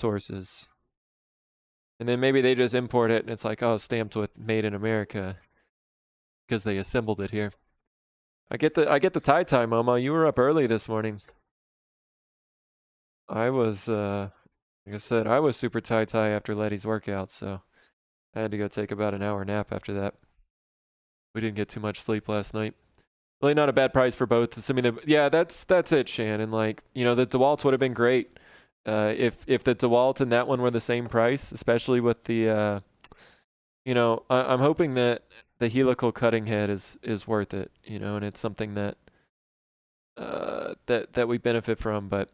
sources. And then maybe they just import it and it's like, oh, stamped with made in America because they assembled it here. I get the tie Momo. You were up early this morning. I was like I said, I was super tie after Letty's workout, so I had to go take about an hour nap after that. We didn't get too much sleep last night. Really not a bad price for both. Assuming that, yeah, that's it, Shannon. Like, you know, the DeWalt's would have been great if the DeWalt and that one were the same price, especially with the, you know, I'm hoping that the helical cutting head is worth it, you know, and it's something that that we benefit from. But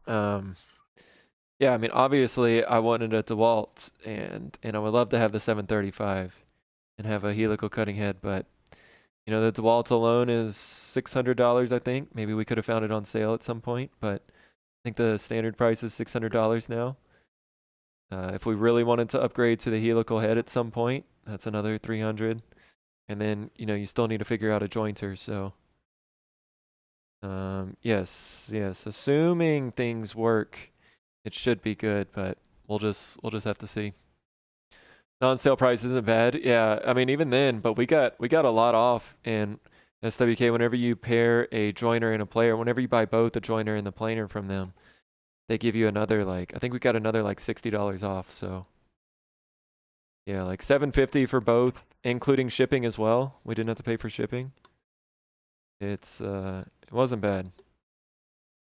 yeah, I mean, obviously, I wanted a DeWalt, and I would love to have the 735 and have a helical cutting head, but you know, the DeWalt alone is $600, I think. Maybe we could have found it on sale at some point, but I think the standard price is $600 now. If we really wanted to upgrade to the helical head at some point, that's another 300. And then, you know, you still need to figure out a jointer, so yes, assuming things work, it should be good, but we'll just have to see. Non-sale price isn't bad. Yeah, I mean even then, but we got a lot off in SWK whenever you pair a joiner and a player. Whenever you buy both the joiner and the planer from them, they give you another like I think we got another like $60 off. So yeah, like $750 for both, including shipping as well. We didn't have to pay for shipping. It wasn't bad.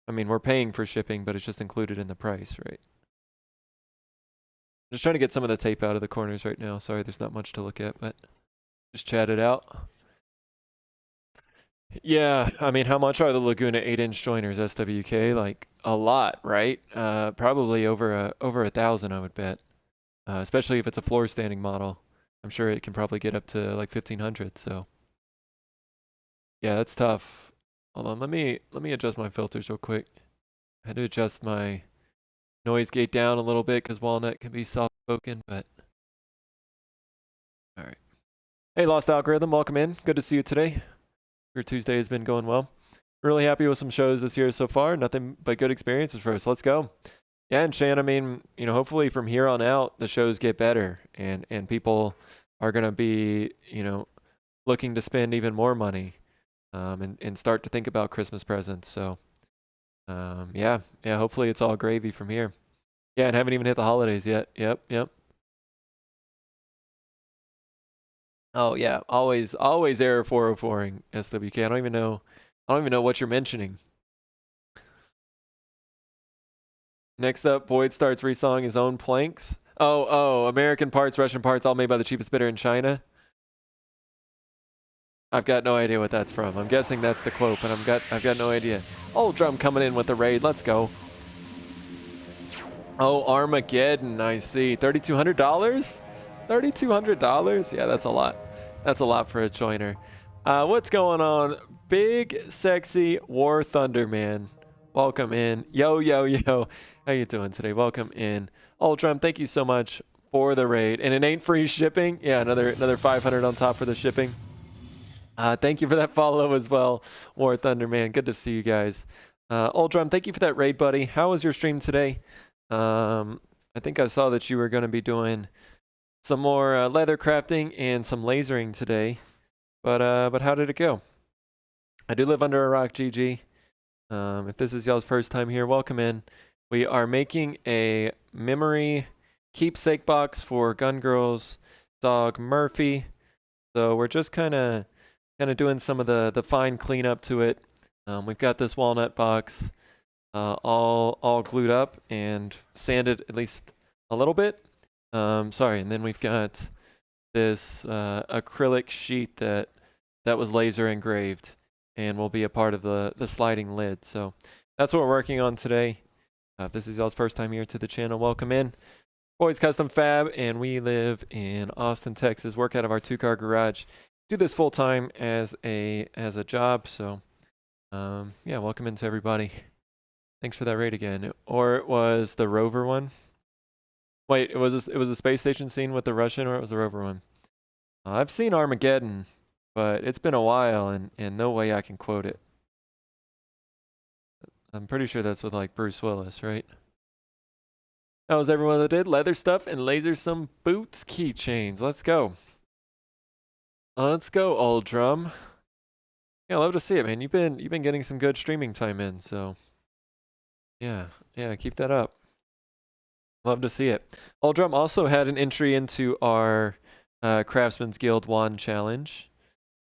I mean, we're paying for shipping, but it's just included in the price, right? Just trying to get some of the tape out of the corners right now. Sorry, there's not much to look at, but just chat it out. Yeah, I mean, how much are the Laguna 8-inch joiners, SWK? Like a lot, right? Probably over 1,000, I would bet. Especially if it's a floor standing model. I'm sure it can probably get up to like 1,500. So yeah, that's tough. Hold on, let me adjust my filters real quick. I had to adjust my noise gate down a little bit because Walnut can be soft spoken, but all right. Hey, Lost Algorithm, welcome in. Good to see you today. Your Tuesday has been going well. Really happy with some shows this year so far. Nothing but good experiences for us. Let's go. Yeah, and Shan, I mean, you know, hopefully from here on out, the shows get better and people are going to be, you know, looking to spend even more money and start to think about Christmas presents. So, yeah, hopefully it's all gravy from here. Yeah, and haven't even hit the holidays yet. Yep. Oh yeah, always error 404ing SWK. I don't even know what you're mentioning. Next up, Boyd starts resawing his own planks. Oh, American parts, Russian parts, all made by the cheapest bidder in China. I've got no idea what that's from. I'm guessing that's the quote, but I've got no idea. Old Drum coming in with the raid. Let's go. Oh, Armageddon. I see. $3,200. $3,200. Yeah, that's a lot. That's a lot for a joiner. What's going on? Big, sexy War Thunder Man. Welcome in. Yo. How you doing today? Welcome in. Ultram, thank you so much for the raid. And it ain't free shipping. Yeah, another 500 on top for the shipping. Thank you for that follow as well, War Thunder Man. Good to see you guys. Ultram, thank you for that raid, buddy. How was your stream today? I think I saw that you were going to be doing some more leather crafting and some lasering today. But how did it go? I do live under a rock, GG. If this is y'all's first time here, welcome in. We are making a memory keepsake box for Gun Girl's dog Murphy. So we're just kind of doing some of the fine cleanup to it. We've got this walnut box all glued up and sanded at least a little bit. Sorry, and then we've got this acrylic sheet that was laser engraved and will be a part of the sliding lid. So that's what we're working on today. If this is y'all's first time here to the channel, welcome in. Boyd's Custom Fab, and we live in Austin, Texas. Work out of our 2-car garage. Do this full time as a job. So yeah, welcome into everybody. Thanks for that raid again. Or it was the rover one. Wait, it was the space station scene with the Russian, or it was the rover one? I've seen Armageddon, but it's been a while, and no way I can quote it. I'm pretty sure that's with like Bruce Willis, right? That was everyone that did leather stuff and laser some boots keychains. Let's go. Let's go, old drum. Yeah, I love to see it, man. You've been getting some good streaming time in, so yeah, keep that up. Love to see it. Old drum also had an entry into our Craftsman's Guild wand challenge.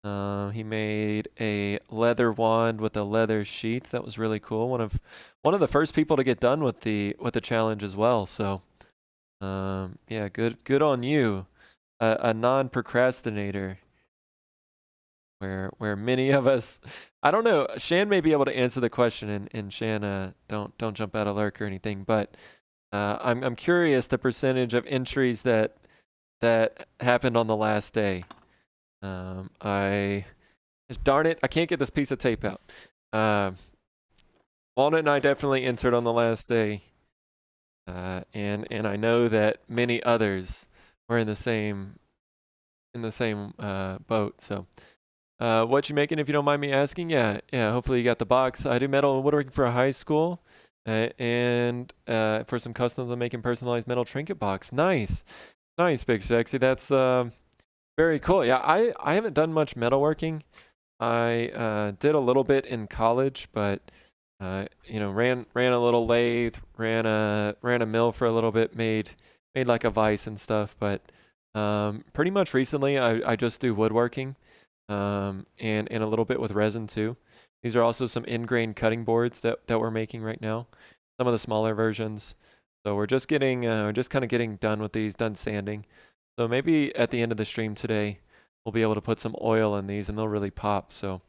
He made a leather wand with a leather sheath. That was really cool. One of the first people to get done with the challenge as well. So, yeah, good on you. A non-procrastinator. Where many of us, I don't know. Shan may be able to answer the question, and Shan, don't jump out of lurk or anything. But I'm curious the percentage of entries that happened on the last day. Darn it, I can't get this piece of tape out. Walnut and I definitely entered on the last day, and I know that many others were in the same boat. So, what you making, if you don't mind me asking? Yeah. Hopefully you got the box. I do metal and woodworking for a high school, and for some customs, I'm making personalized metal trinket box. Nice, Big Sexy. That's very cool. Yeah, I haven't done much metalworking. I did a little bit in college, but ran a little lathe, ran a mill for a little bit, made like a vise and stuff. But pretty much recently, I just do woodworking, and a little bit with resin too. These are also some ingrained cutting boards that we're making right now. Some of the smaller versions. So we're just kind of getting done with these, done sanding. So maybe at the end of the stream today, we'll be able to put some oil in these and they'll really pop. So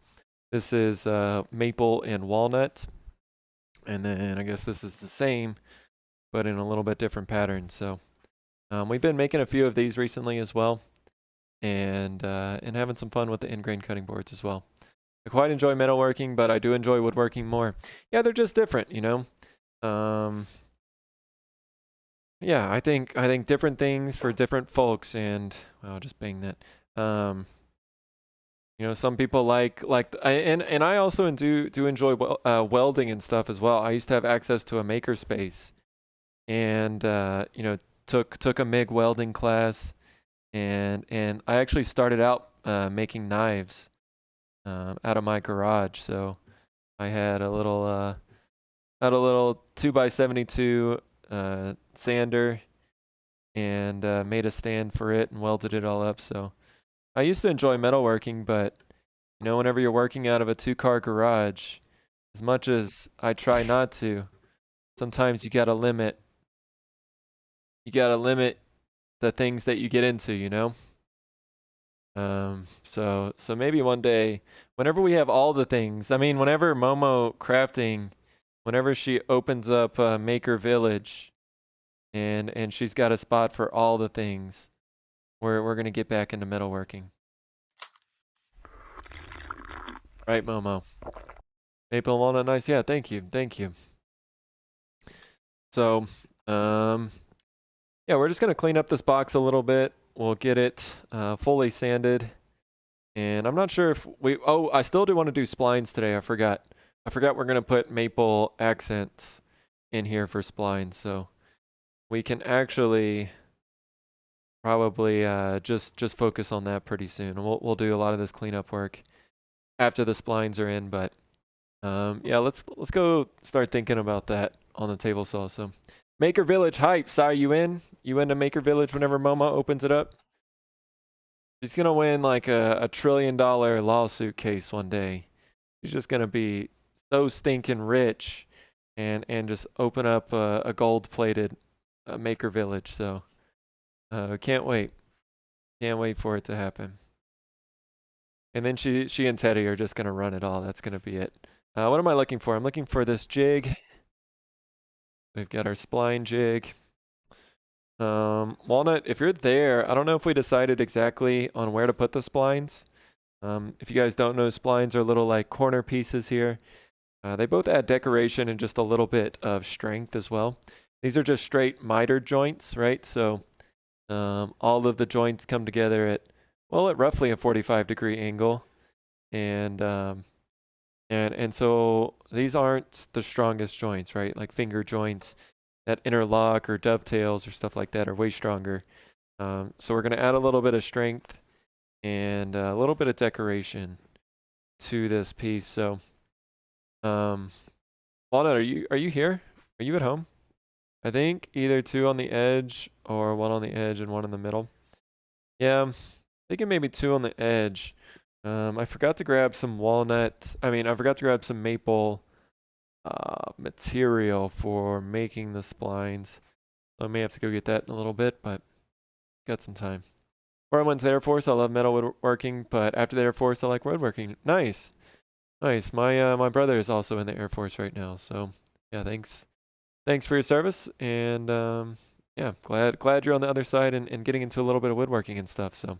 this is maple and walnut. And then I guess this is the same, but in a little bit different pattern. So we've been making a few of these recently as well, and having some fun with the ingrained cutting boards as well. I quite enjoy metalworking, but I do enjoy woodworking more. Yeah, they're just different, Yeah, I think different things for different folks, and I'll just bang that. Some people like and I also do enjoy welding and stuff as well. I used to have access to a makerspace, and took a MIG welding class, and I actually started out making knives out of my garage. So I had a little 2x72 sander, and made a stand for it and welded it all up. So I used to enjoy metalworking, but whenever you're working out of a 2-car garage, as much as I try not to, sometimes you gotta limit the things that you get into. So maybe one day, whenever we have all the things, I mean, whenever Momo Crafting, whenever she opens up Maker Village, and she's got a spot for all the things, we're gonna get back into metalworking. Right, Momo? Maple and walnut, nice. Yeah, thank you. So, yeah, we're just gonna clean up this box a little bit. We'll get it fully sanded, and I'm not sure if I still do want to do splines today. I forgot we're gonna put maple accents in here for splines, so we can actually probably just focus on that pretty soon. We'll do a lot of this cleanup work after the splines are in, but yeah, let's go start thinking about that on the table saw. So Maker Village hype. Sorry, you into Maker Village whenever Momo opens it up? She's gonna win like a $1 trillion lawsuit case one day. She's just gonna be so stinking rich, and just open up a gold-plated Maker Village. So can't wait for it to happen. And then she and Teddy are just gonna run it all. That's gonna be it. What am I looking for? I'm looking for this jig. We've got our spline jig. Walnut, if you're there, I don't know if we decided exactly on where to put the splines. If you guys don't know, splines are little like corner pieces here. They both add decoration and just a little bit of strength as well. These are just straight miter joints, right? So all of the joints come together at roughly a 45-degree angle. And so these aren't the strongest joints, right? Like finger joints. that interlock or dovetails or stuff like that are way stronger. So we're gonna add a little bit of strength and a little bit of decoration to this piece. So, Walnut, are you here? Are you at home? I think either two on the edge or one on the edge and one in the middle. Yeah, I'm thinking maybe two on the edge. I forgot to grab some I forgot to grab some maple material for making the splines. So I may have to go get that in a little bit, but got some time. Before I went to the Air Force, I love metal woodworking, but after the Air Force, I like woodworking. Nice. Nice. My brother is also in the Air Force right now, so yeah, thanks. Thanks for your service, and yeah, glad you're on the other side and getting into a little bit of woodworking and stuff. So,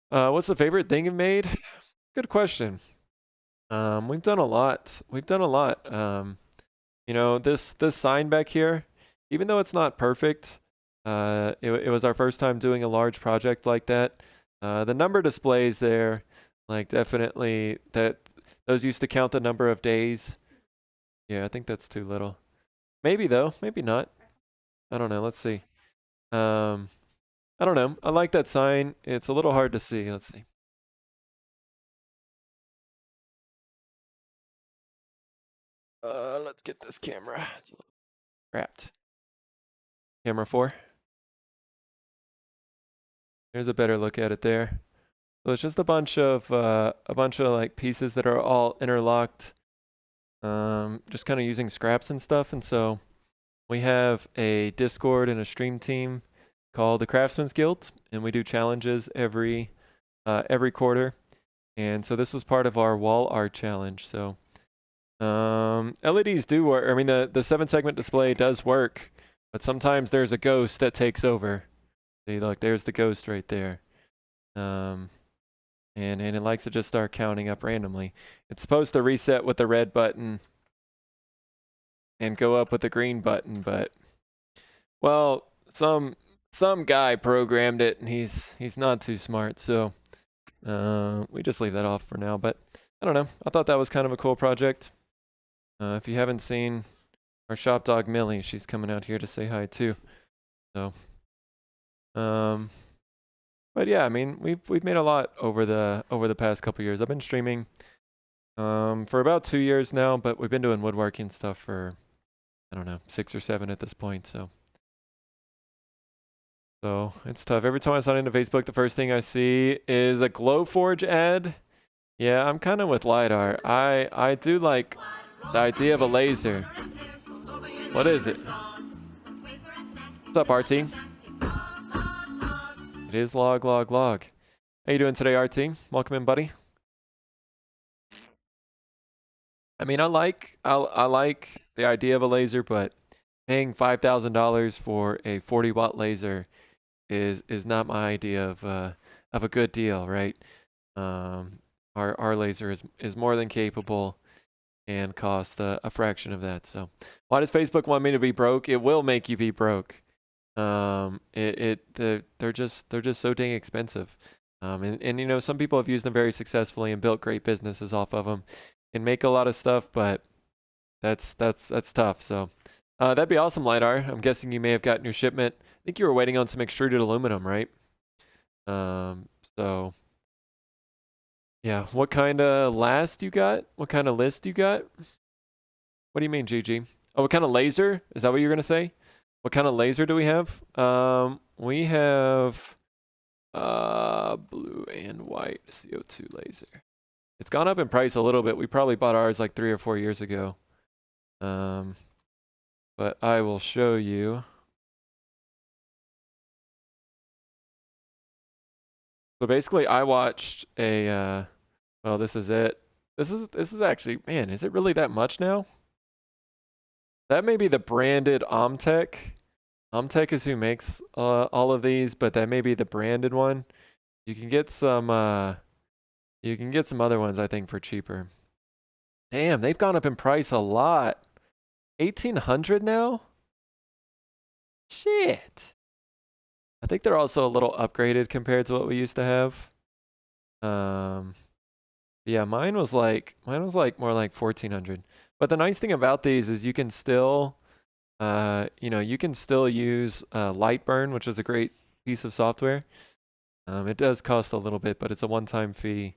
what's the favorite thing you've made? Good question. We've done a lot. We've done a lot. You know, this sign back here, even though it's not perfect, it was our first time doing a large project like that. The number displays there, like definitely those used to count the number of days. Yeah, I think that's too little. Maybe though, maybe not. I don't know. Let's see. Um, I don't know. I like that sign. It's a little hard to see. Let's see. Let's get this camera. It's a little wrapped. Camera 4. There's a better look at it there. So it's just a bunch of like pieces that are all interlocked. Just kind of using scraps and stuff. And so we have a Discord and a stream team called the Craftsman's Guild, and we do challenges every quarter. And so this was part of our wall art challenge. So LEDs do work. I mean, the 7-segment display does work, but sometimes there's a ghost that takes over. See, look, there's the ghost right there. And it likes to just start counting up randomly. It's supposed to reset with the red button and go up with the green button, but well, some guy programmed it and he's not too smart, so we just leave that off for now. But I don't know. I thought that was kind of a cool project. If you haven't seen our shop dog Millie, she's coming out here to say hi too. So but yeah, I mean, we've made a lot over the past couple years. I've been streaming for about 2 years now, but we've been doing woodworking stuff for, I don't know, 6 or 7 at this point. So it's tough. Every time I sign into Facebook, the first thing I see is a Glowforge ad. Yeah, I'm kind of with LiDAR. I do like the idea of a laser. What is it? What's up, RT? It is log. How you doing today, RT? Welcome in, buddy. I mean, I like the idea of a laser, but paying $5,000 for a 40-watt laser is not my idea of a good deal, right? Our laser is more than capable and cost a fraction of that. So why does Facebook want me to be broke? It will make you be broke. They're just so dang expensive. And you know, some people have used them very successfully and built great businesses off of them and make a lot of stuff, but that's tough. So that'd be awesome, LiDAR. I'm guessing you may have gotten your shipment. I think you were waiting on some extruded aluminum, right? So yeah, what kind of last you got? What kind of list you got? What do you mean, GG? Oh, what kind of laser? Is that what you're gonna say? What kind of laser do we have? We have blue and white CO2 laser. It's gone up in price a little bit. We probably bought ours like 3 or 4 years ago. But I will show you. So basically I watched a well, this is it. This is actually, man, is it really that much now? That may be the branded Omtech. Omtech is who makes all of these, but that may be the branded one. You can get some other ones, I think, for cheaper. Damn, they've gone up in price a lot. 1,800 now? Shit. I think they're also a little upgraded compared to what we used to have. Yeah, mine was like more like 1,400. But the nice thing about these is you can still you know, you can still use Lightburn, which is a great piece of software. It does cost a little bit, but it's a one-time fee.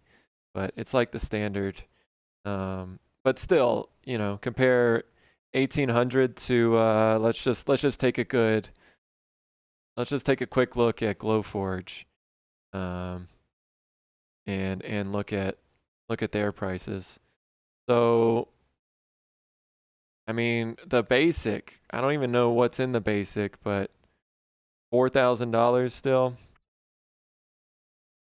But it's like the standard. But still, you know, compare 1800 to let's just take a good let's just take a quick look at Glowforge, um, and look at their prices. So, I mean, the basic, I don't even know what's in the basic, but $4,000 still.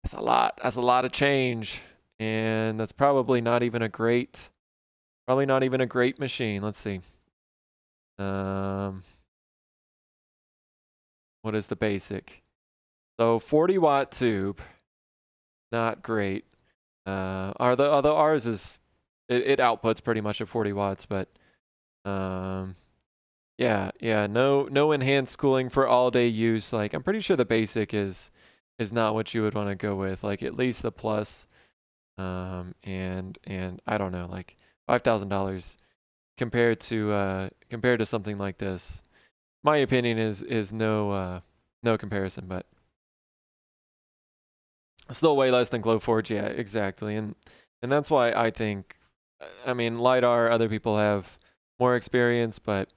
That's a lot. That's a lot of change. And that's probably not even a great machine. Let's see. Um, what is the basic? So 40-watt tube, not great. Although ours is it outputs pretty much at 40 watts, but um, yeah, no enhanced cooling for all day use. Like I'm pretty sure the basic is not what you would want to go with. Like at least the plus, and I don't know, like $5,000 compared to something like this. My opinion is no comparison, but still way less than Glowforge. Yeah, exactly, and that's why I think, I mean, lidar. Other people have more experience, but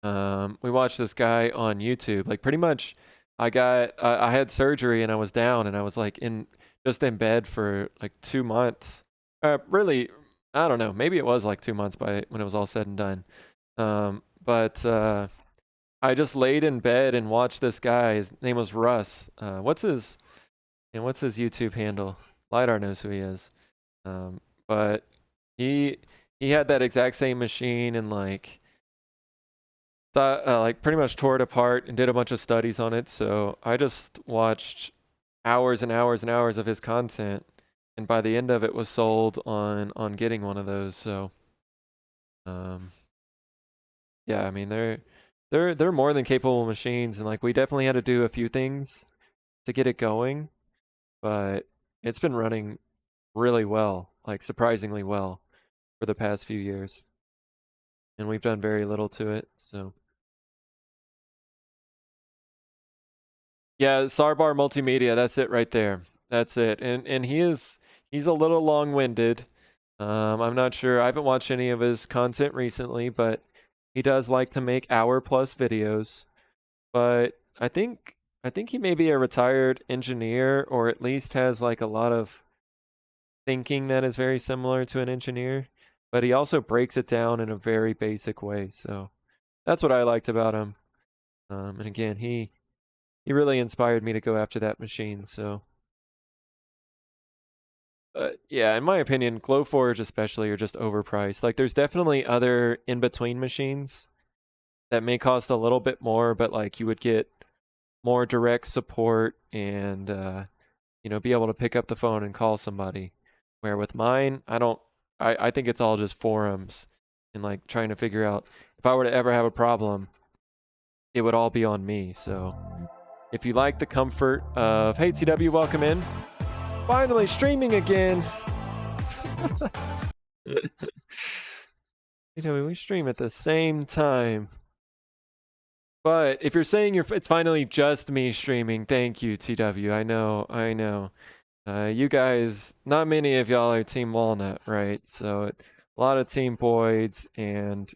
we watched this guy on YouTube. Like pretty much, I had surgery and I was down and I was like just in bed for like 2 months. Really, I don't know. Maybe it was like 2 months by when it was all said and done. But I just laid in bed and watched this guy. His name was Russ. What's his YouTube handle? Lidar knows who he is. But he he had that exact same machine and like pretty much tore it apart and did a bunch of studies on it. So I just watched hours and hours and hours of his content, and by the end of it was sold on getting one of those. So um yeah, I mean they're more than capable machines, and like we definitely had to do a few things to get it going, but it's been running really well, like surprisingly well for the past few years, and we've done very little to it. So yeah, Sarbar Multimedia, that's it right there. That's it. And he's a little long-winded. I'm not sure. I haven't watched any of his content recently, but he does like to make hour-plus videos. But I think he may be a retired engineer, or at least has like a lot of thinking that is very similar to an engineer. But he also breaks it down in a very basic way. So that's what I liked about him. And again, he really inspired me to go after that machine. So, yeah, in my opinion, Glowforge especially are just overpriced. Like, there's definitely other in between machines that may cost a little bit more, but like you would get more direct support and be able to pick up the phone and call somebody. Where with mine, I don't. I think it's all just forums and like trying to figure out if I were to ever have a problem, it would all be on me. So, if you like the comfort of, hey TW, welcome in. Finally streaming again. We stream at the same time. But if you're saying it's finally just me streaming, thank you, TW. I know. You guys, not many of y'all are Team Walnut, right? So a lot of Team Boyds and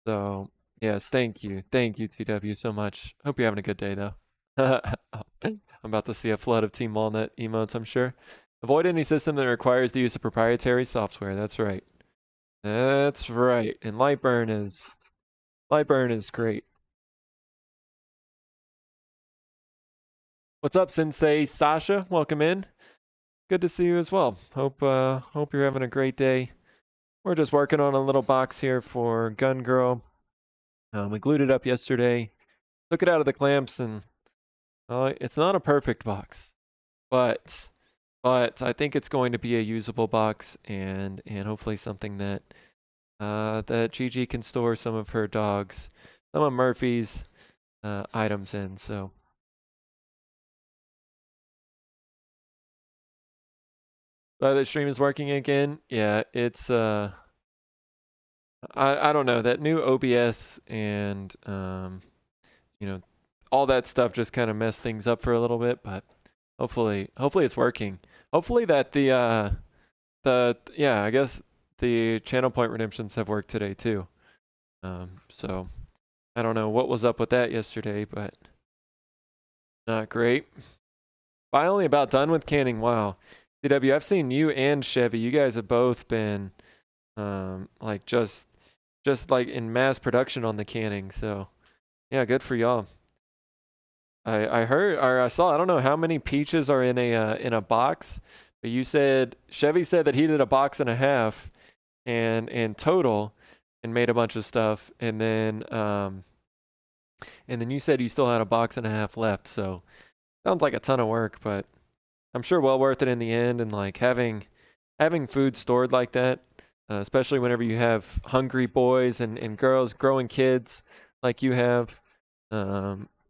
so yes, thank you, TW, so much. Hope you're having a good day though. I'm about to see a flood of Team Walnut emotes, I'm sure. Avoid any system that requires the use of proprietary software. That's right. That's right. And Lightburn is great. What's up, Sensei Sasha? Welcome in. Good to see you as well. Hope you're having a great day. We're just working on a little box here for Gun Girl. We glued it up yesterday. Took it out of the clamps, and it's not a perfect box, but I think it's going to be a usable box, and hopefully something that Gigi can store some of her dogs, some of Murphy's items in. So. The stream is working again. Yeah, it's I don't know, that new OBS and you know, all that stuff just kind of messed things up for a little bit, but hopefully it's working. Hopefully that the yeah, I guess the channel point redemptions have worked today too. So I don't know what was up with that yesterday, but not great. Finally about done with canning. Wow. CW, I've seen you and Chevy. You guys have both been like just like in mass production on the canning. So yeah, good for y'all. I heard or I saw, I don't know how many peaches are in a box, but you said Chevy said that he did a box and a half and in total and made a bunch of stuff, and then you said you still had a box and a half left. So sounds like a ton of work, but I'm sure well worth it in the end. And like having food stored like that, especially whenever you have hungry boys and girls, growing kids like you have.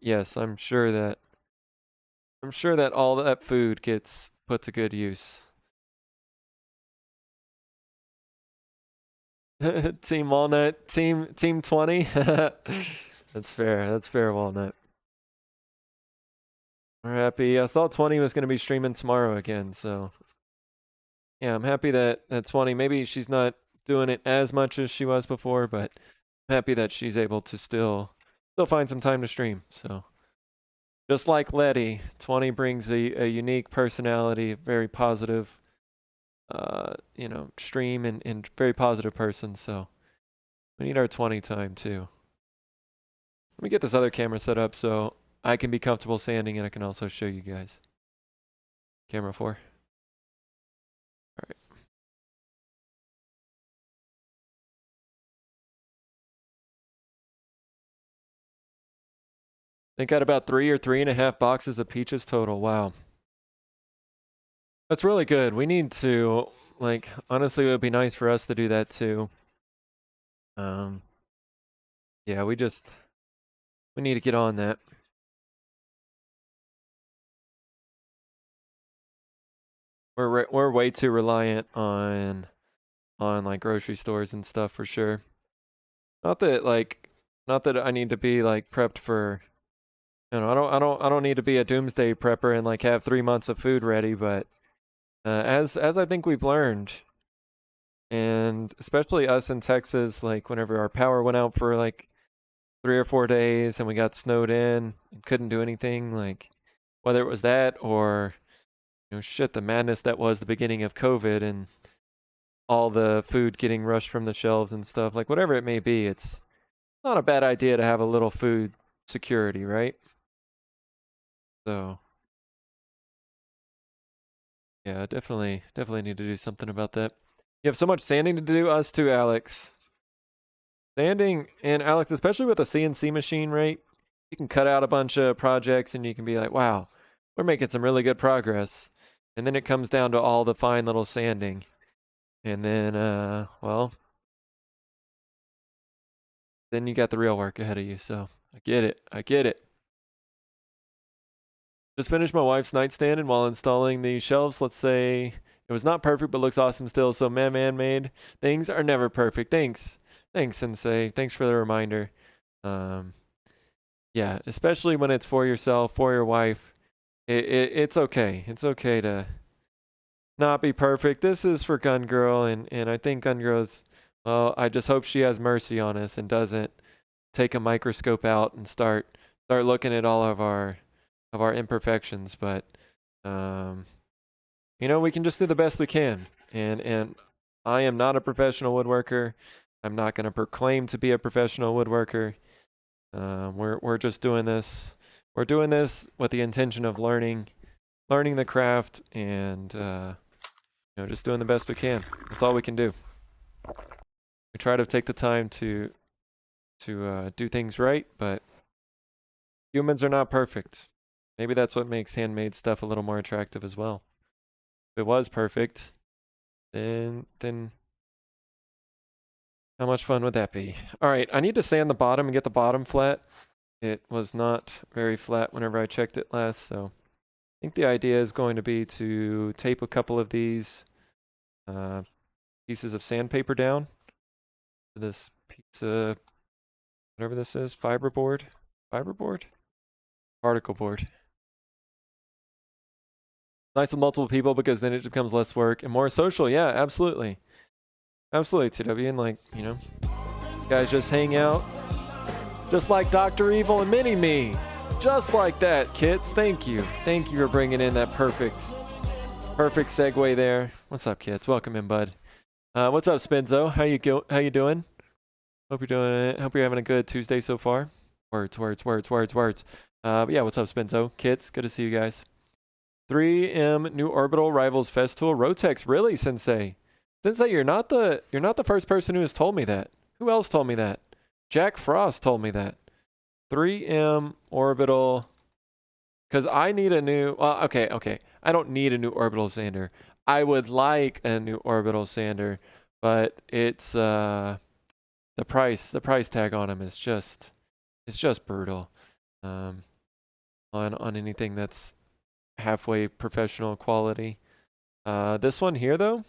Yes, I'm sure that all that food gets put to good use. Team Walnut, team 20. That's fair. That's fair, Walnut. We're happy. I saw 20 was going to be streaming tomorrow again, so yeah, I'm happy that 20, maybe she's not doing it as much as she was before, but I'm happy that she's able to still find some time to stream. So just like Letty, 20 brings a unique personality, very positive stream and very positive person. So we need our 20 time too. Let me get this other camera set up so I can be comfortable sanding and I can also show you guys. Camera 4. All right. I think I got about 3 or 3.5 boxes of peaches total. Wow. That's really good. We need to, like, honestly, it would be nice for us to do that too. Um, yeah, we need to get on that. We're way too reliant on like grocery stores and stuff for sure. Not that like, not that I need to be like prepped for, I don't need to be a doomsday prepper and like have 3 months of food ready, but as I think we've learned, and especially us in Texas, like whenever our power went out for like 3 or 4 days and we got snowed in and couldn't do anything, like whether it was that or shit, the madness that was the beginning of COVID and all the food getting rushed from the shelves and stuff, like whatever it may be, it's not a bad idea to have a little food security, right? So yeah, definitely need to do something about that. You have so much sanding to do, us too, Alex. Sanding and Alex, especially with a CNC machine, right? You can cut out a bunch of projects and you can be like, wow, we're making some really good progress. And then it comes down to all the fine little sanding. And then well, then you got the real work ahead of you. So I get it. I get it. Just finished my wife's nightstand, and while installing the shelves, let's say it was not perfect but looks awesome still. So man made things are never perfect. Thanks, Sensei. Thanks for the reminder. Um, yeah, especially when it's for yourself, for your wife. It's okay. It's okay to not be perfect. This is for Gun Girl, and I think Gun Girl's. Well, I just hope she has mercy on us and doesn't take a microscope out and start looking at all of our imperfections. But we can just do the best we can. And I am not a professional woodworker. I'm not going to proclaim to be a professional woodworker. We're just doing this. We're doing this with the intention of learning the craft and just doing the best we can. That's all we can do. We try to take the time to do things right, but humans are not perfect. Maybe that's what makes handmade stuff a little more attractive as well. If it was perfect, then how much fun would that be? All right, I need to sand the bottom and get the bottom flat. It was not very flat whenever I checked it last, so I think the idea is going to be to tape a couple of these pieces of sandpaper down this pizza, whatever this is, fiberboard, particle board. Nice with multiple people because then it becomes less work and more social. Yeah, absolutely. Absolutely, TW. And like, you know, guys just hang out. Just like Dr. Evil and Mini-Me. Just like that, Kits. Thank you. Thank you for bringing in that perfect segue there. What's up, Kits? Welcome in, bud. What's up, Spinzo? How you doing? Hope you're doing it. Hope you're having a good Tuesday so far. Words. But yeah, what's up, Spinzo? Kits, good to see you guys. 3M New Orbital Rivals Festool Rotex. Really, Sensei? Sensei, you're not the first person who has told me that. Who else told me that? Jack Frost told me that. 3M Orbital. Because I need a new... Well, okay. I don't need a new orbital sander. I would like a new orbital sander, but it's the price tag on them is just brutal. On anything that's halfway professional quality. This one here though,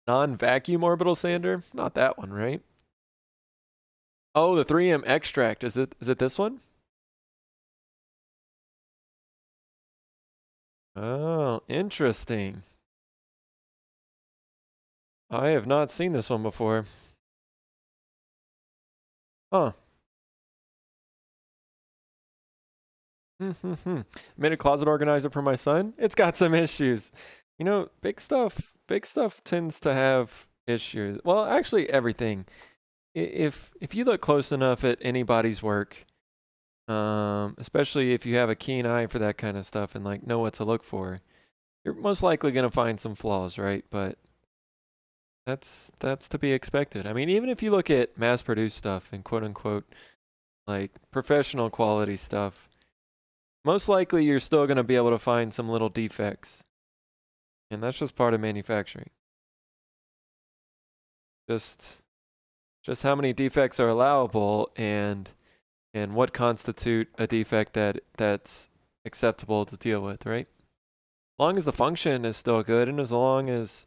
non-vacuum orbital sander, not that one, right? Oh, the 3M extract. Is it this one? Oh, interesting. I have not seen this one before. Huh. Made a closet organizer for my son. It's got some issues. You know, big stuff tends to have issues. Well, actually everything. If you look close enough at anybody's work, especially if you have a keen eye for that kind of stuff and like know what to look for, you're most likely going to find some flaws, right? But that's to be expected. I mean, even if you look at mass-produced stuff and quote unquote like professional quality stuff, most likely you're still going to be able to find some little defects. And that's just part of manufacturing. Just how many defects are allowable and what constitute a defect that's acceptable to deal with, right? As long as the function is still good and as long as,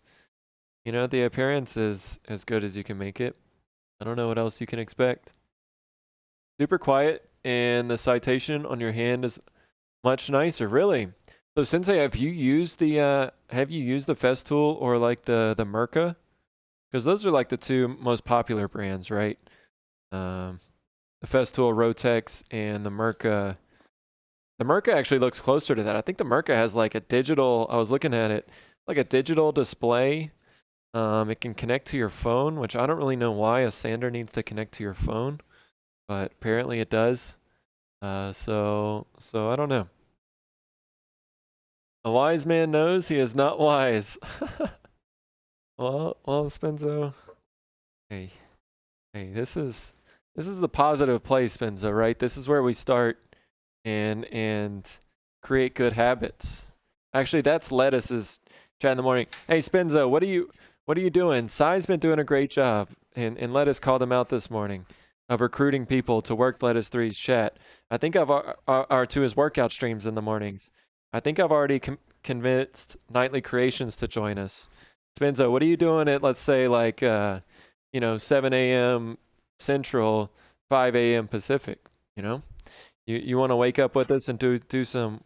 you know, the appearance is as good as you can make it, I don't know what else you can expect. Super quiet and the citation on your hand is much nicer, really. So Sensei, have you used the Festool or like the Merca? Because those are like the two most popular brands, right? The Festool Rotex and the Merca. The Merca actually looks closer to that. I think the Merca has like a digital, I was looking at it, like a digital display. It can connect to your phone, which I don't really know why a sander needs to connect to your phone, but apparently it does. So I don't know. A wise man knows he is not wise. well, Spenzo. Hey, this is the positive place, Spenzo, right? This is where we start and create good habits. Actually, that's Lettuce's chat in the morning. Hey, Spenzo, what are you doing? Sai's been doing a great job, and Lettuce called him out this morning of recruiting people to work Lettuce 3's chat. I think I've to his workout streams in the mornings. I think I've already convinced Nightly Creations to join us. Spenzo, what are you doing at, let's say, like, 7 a.m. Central, 5 a.m. Pacific, you know? You want to wake up with us and do some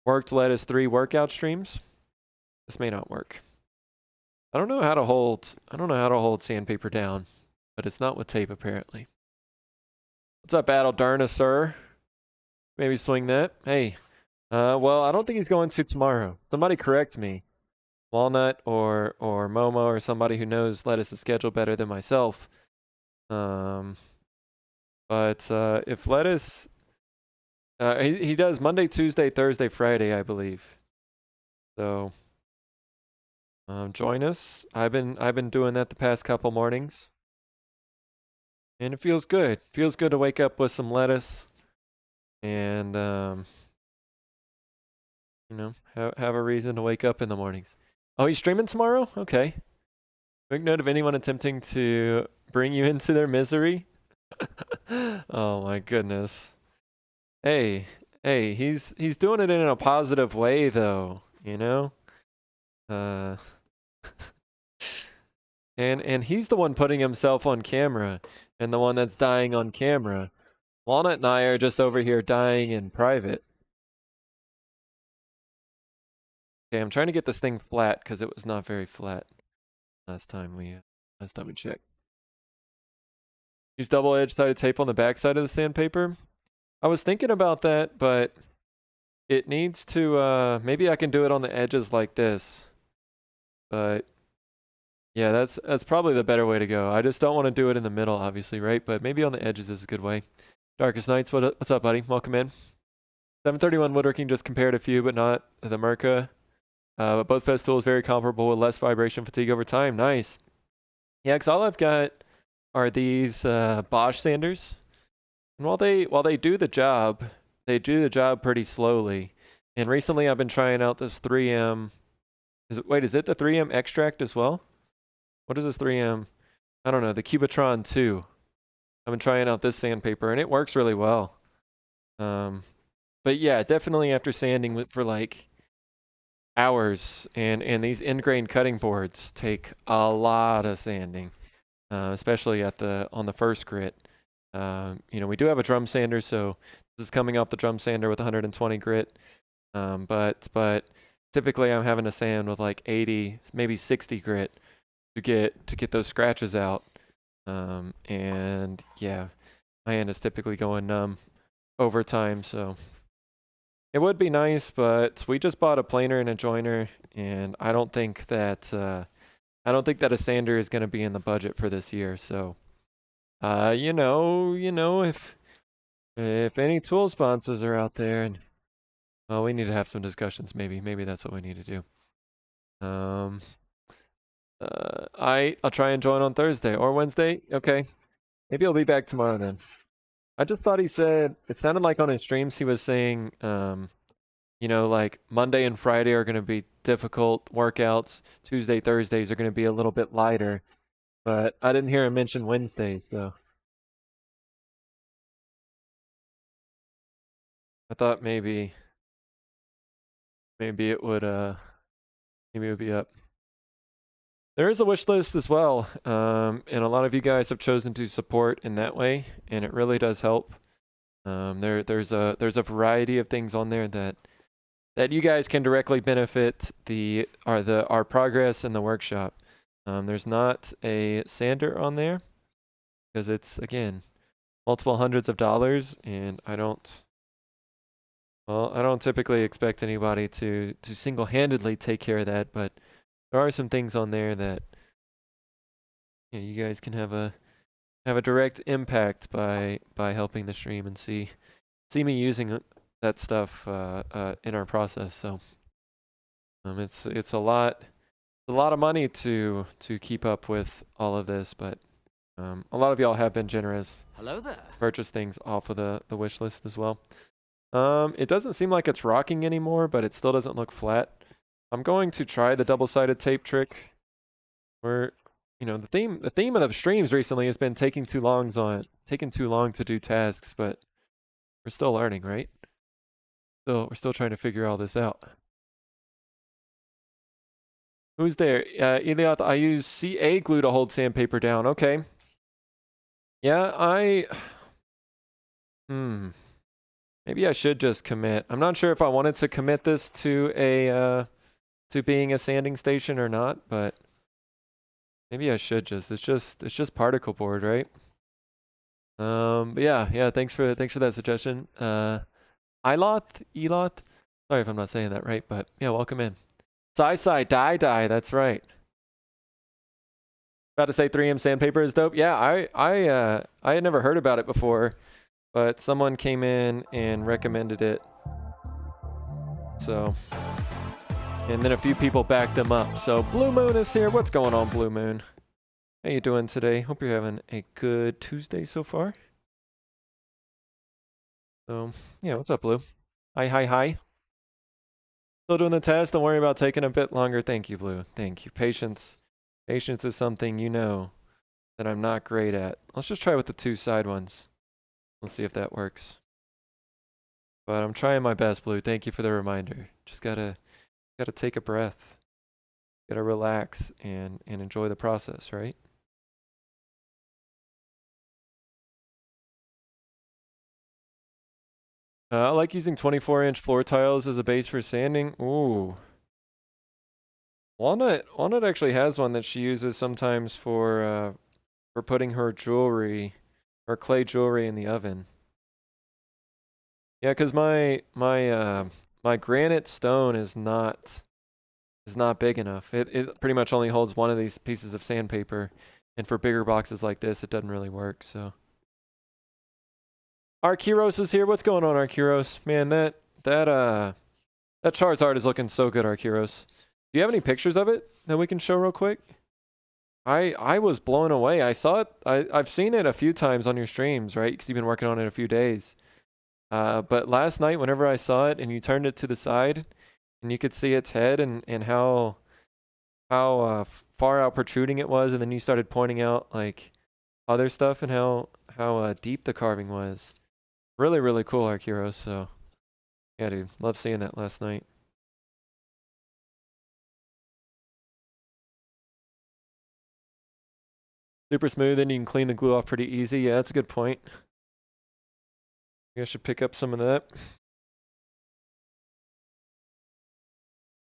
worked Lettuce 3 workout streams? This may not work. I don't know how to hold sandpaper down, but it's not with tape apparently. What's up, Battle Darna, sir? Maybe swing that. Hey. Well, I don't think he's going to tomorrow. Somebody correct me. Walnut or Momo or somebody who knows Lettuce's schedule better than myself. But if Lettuce, he does Monday, Tuesday, Thursday, Friday, I believe. So join us. I've been doing that the past couple mornings, and it feels good. Feels good to wake up with some lettuce, and have a reason to wake up in the mornings. Oh, he's streaming tomorrow? Okay. Quick note of anyone attempting to bring you into their misery. Oh my goodness. Hey, Hey, he's doing it in a positive way though, you know? Uh and he's the one putting himself on camera and the one that's dying on camera. Walnut and I are just over here dying in private. Okay, I'm trying to get this thing flat because it was not very flat last time we checked. Use double-edged sided tape on the back side of the sandpaper. I was thinking about that, but it needs to maybe I can do it on the edges like this. But yeah, that's probably the better way to go. I just don't want to do it in the middle, obviously, right? But maybe on the edges is a good way. Darkest Nights, what's up, buddy? Welcome in. 731 Woodworking just compared a few, but not the Merca. But both Fest tools very comparable with less vibration fatigue over time. Nice. Yeah, because all I've got are these Bosch sanders. And while they do the job, they do the job pretty slowly. And recently I've been trying out this 3M. Is it the 3M extract as well? What is this 3M? I don't know, the Cubitron 2. I've been trying out this sandpaper and it works really well. But yeah, definitely after sanding for like hours and these end-grain cutting boards take a lot of sanding, especially on the first grit. You know, we do have a drum sander, so this is coming off the drum sander with 120 grit. But typically I'm having to sand with like 80, maybe 60 grit to get those scratches out. And yeah, my hand is typically going numb over time, so it would be nice, but we just bought a planer and a joiner, and I don't think that a sander is going to be in the budget for this year. So, you know, if any tool sponsors are out there, and well, we need to have some discussions. Maybe that's what we need to do. I'll try and join on Thursday or Wednesday. Okay, maybe I'll be back tomorrow then. I just thought he said it sounded like on his streams he was saying, you know, like Monday and Friday are going to be difficult workouts. Tuesday, Thursdays are going to be a little bit lighter, but I didn't hear him mention Wednesdays, so I thought maybe it would be up. There is a wish list as well, and a lot of you guys have chosen to support in that way, and it really does help. There's a variety of things on there that you guys can directly benefit our progress in the workshop. There's not a sander on there because it's again multiple hundreds of dollars, and I don't typically expect anybody to single-handedly take care of that, but there are some things on there that you guys can have a direct impact by helping the stream and see me using that stuff in our process. So it's a lot of money to keep up with all of this, but a lot of y'all have been generous. Hello there. Purchase things off of the wish list as well. It doesn't seem like it's rocking anymore, but it still doesn't look flat. I'm going to try the double-sided tape trick. Where, you know, the theme of the streams recently has been taking too long to do tasks, but we're still learning, right? We're still trying to figure all this out. Who's there? Eliot, I use CA glue to hold sandpaper down. Okay. Yeah, maybe I should just commit. I'm not sure if I wanted to commit this to being a sanding station or not, but maybe I should just. It's just particle board, right? But yeah. Thanks for that suggestion. Elot. Sorry if I'm not saying that right, but yeah, welcome in. Sci die. That's right. About to say 3M sandpaper is dope. Yeah, I had never heard about it before, but someone came in and recommended it. So, and then a few people backed them up. So Blue Moon is here. What's going on, Blue Moon? How you doing today? Hope you're having a good Tuesday so far. So, yeah, what's up, Blue? Hi. Still doing the test. Don't worry about taking a bit longer. Thank you, Blue. Thank you. Patience is something you know that I'm not great at. Let's just try with the two side ones. Let's see if that works. But I'm trying my best, Blue. Thank you for the reminder. Just gotta take a breath. Gotta relax and enjoy the process, right? I like using 24-inch floor tiles as a base for sanding. Ooh. Walnut actually has one that she uses sometimes for putting her jewelry, her clay jewelry in the oven. Yeah, because my granite stone is not big enough. It pretty much only holds one of these pieces of sandpaper, and for bigger boxes like this, it doesn't really work. So, Arkyros is here. What's going on, Arkyros? Man, that Charizard is looking so good, Arkyros. Do you have any pictures of it that we can show real quick? I was blown away. I saw it. I've seen it a few times on your streams, right? Because you've been working on it a few days. But last night, whenever I saw it and you turned it to the side, and you could see its head and how far out protruding it was, and then you started pointing out like other stuff and how deep the carving was. Really, really cool, Arkyros. So yeah, dude, love seeing that last night. Super smooth, and you can clean the glue off pretty easy. Yeah, that's a good point. I should pick up some of that.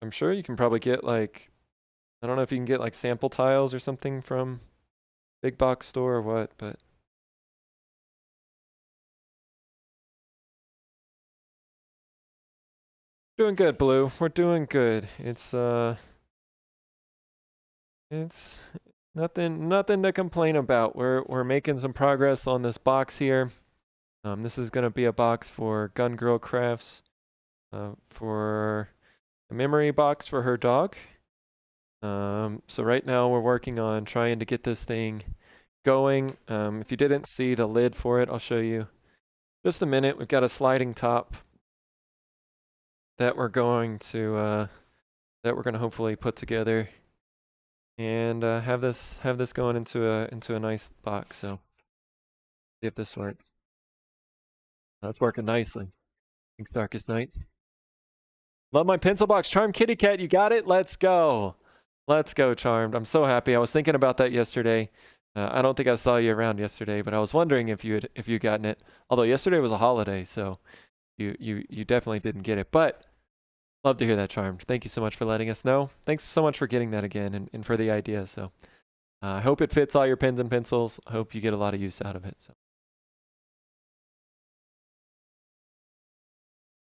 I'm sure you can probably get like, I don't know if you can get like sample tiles or something from big box store or what, but doing good, Blue. We're doing good. It's nothing to complain about. We're making some progress on this box here. This is gonna be a box for Gun Girl Crafts, for a memory box for her dog. So right now we're working on trying to get this thing going. If you didn't see the lid for it, I'll show you. Just a minute. We've got a sliding top that we're going to hopefully put together and have this going into a nice box. So see if this works. That's working nicely. Thanks, Darkest Night. Love my pencil box. Charmed Kitty Cat, you got it? Let's go. Let's go, Charmed. I'm so happy. I was thinking about that yesterday. I don't think I saw you around yesterday, but I was wondering if you'd gotten it. Although yesterday was a holiday, so you definitely didn't get it. But love to hear that, Charmed. Thank you so much for letting us know. Thanks so much for getting that again and for the idea. So I hope it fits all your pens and pencils. I hope you get a lot of use out of it. So.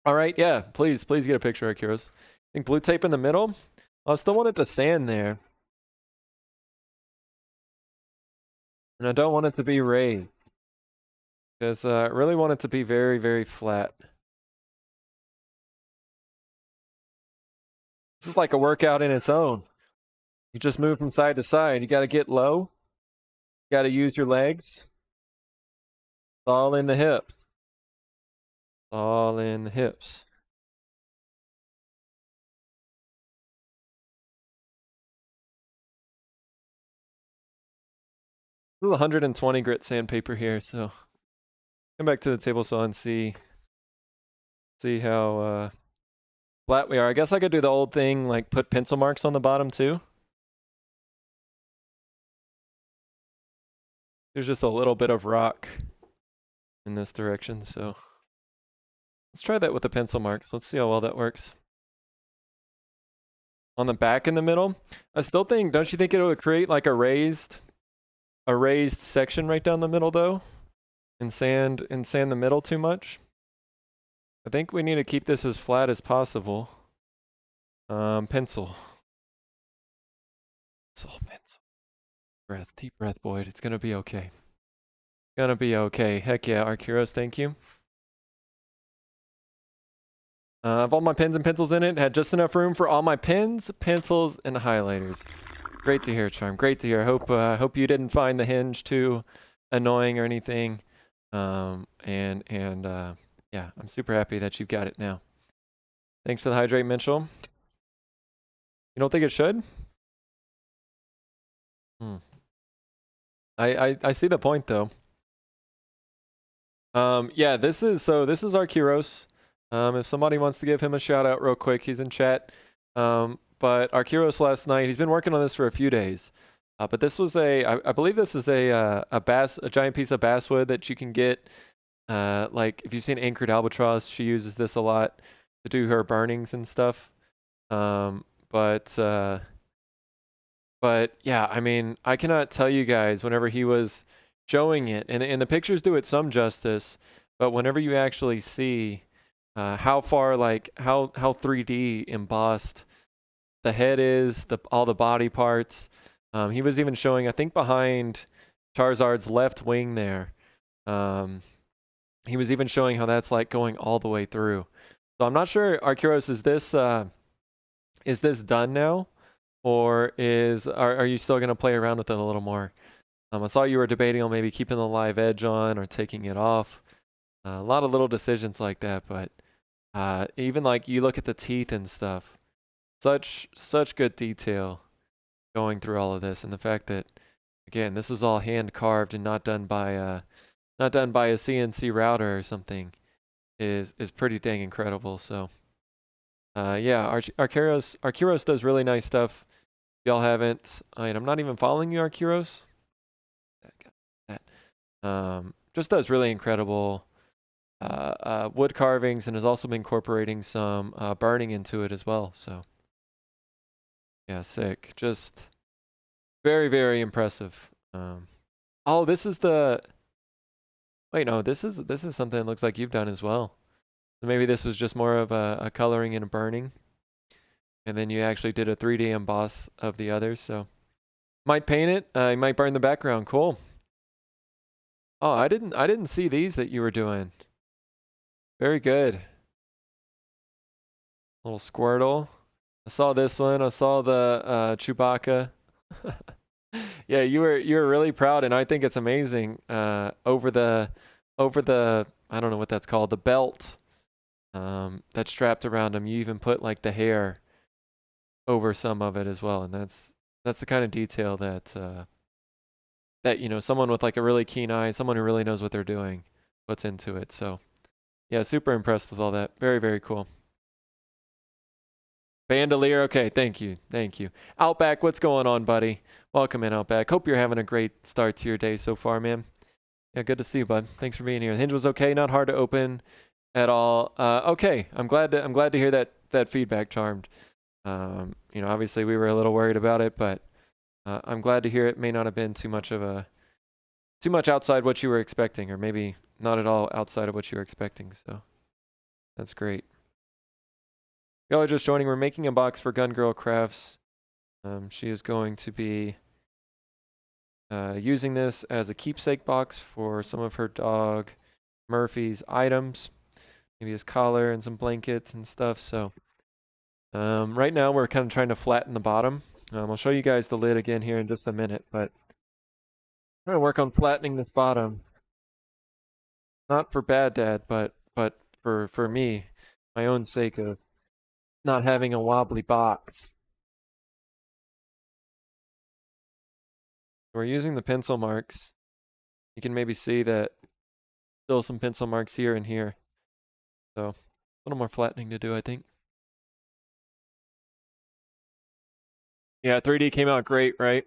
All right, yeah, please get a picture of Kiros. I think blue tape in the middle. I still want it to sand there. And I don't want it to be raised. Because I really want it to be very, very flat. This is like a workout in its own. You just move from side to side. You got to get low. You got to use your legs. It's all in the hips. All in the hips. Ooh, 120 grit sandpaper here, so come back to the table saw and see how flat we are. I guess I could do the old thing, like put pencil marks on the bottom too. There's just a little bit of rock in this direction, so let's try that with the pencil marks. Let's see how well that works. On the back in the middle, I still think, don't you think it would create like a raised section right down the middle though? And sand the middle too much? I think we need to keep this as flat as possible. Pencil. Breath, deep breath, Boyd. It's gonna be okay. Gonna be okay. Heck yeah, Arkyros, thank you. I've all my pens and pencils in it. Had just enough room for all my pens, pencils, and highlighters. Great to hear, Charm. Great to hear. Hope you didn't find the hinge too annoying or anything. Yeah, I'm super happy that you've got it now. Thanks for the hydrate, Mitchell. You don't think it should? I see the point though. Yeah, this is Arkyros. If somebody wants to give him a shout out real quick, he's in chat. But Arkyros last night, he's been working on this for a few days. But this was I believe this is a giant piece of basswood that you can get. Like if you've seen Anchored Albatross, she uses this a lot to do her burnings and stuff. Um, but uh, but yeah, I mean, I cannot tell you guys whenever he was showing it, and the pictures do it some justice, but whenever you actually see how far, like how 3D embossed the head is, all the body parts. He was even showing, I think, behind Charizard's left wing there. He was even showing how that's like going all the way through. So I'm not sure, Arkyros, is this done now? Or are you still gonna play around with it a little more? I saw you were debating on maybe keeping the live edge on or taking it off. A lot of little decisions like that, but even like you look at the teeth and stuff, such good detail going through all of this, and the fact that again this is all hand carved and not done by a CNC router or something is pretty dang incredible. So yeah, Arkyros does really nice stuff. If y'all haven't, I'm not even following you, Arkyros. Just does really incredible wood carvings, and has also been incorporating some burning into it as well. So yeah, sick. Just very, very impressive. Oh, this is the. Wait, no, this is something that looks like you've done as well. So maybe this was just more of a coloring and a burning, and then you actually did a 3D emboss of the others. So might paint it. You might burn the background. Cool. Oh, I didn't see these that you were doing. Very good. Little Squirtle. I saw this one. I saw the Chewbacca. Yeah, you were really proud, and I think it's amazing. Over the I don't know what that's called, the belt that's strapped around him. You even put like the hair over some of it as well, and that's the kind of detail that someone with like a really keen eye, someone who really knows what they're doing, puts into it. So yeah, super impressed with all that. Very, very cool. Bandolier, okay, thank you. Outback, what's going on, buddy? Welcome in, Outback. Hope you're having a great start to your day so far, man. Yeah, good to see you, bud. Thanks for being here. The hinge was okay, not hard to open at all. Okay, I'm glad to hear that feedback, Charmed. Obviously we were a little worried about it, but I'm glad to hear it may not have been too much outside what you were expecting, or maybe not at all outside of what you were expecting. So that's great. Y'all are just joining. We're making a box for Gun Girl Crafts. She is going to be using this as a keepsake box for some of her dog Murphy's items, maybe his collar and some blankets and stuff. So right now we're kind of trying to flatten the bottom. I'll show you guys the lid again here in just a minute, but I'm trying to work on flattening this bottom. Not for Bad Dad, but for me, my own sake of not having a wobbly box. We're using the pencil marks. You can maybe see that still some pencil marks here and here. So a little more flattening to do, I think. Yeah, 3D came out great, right?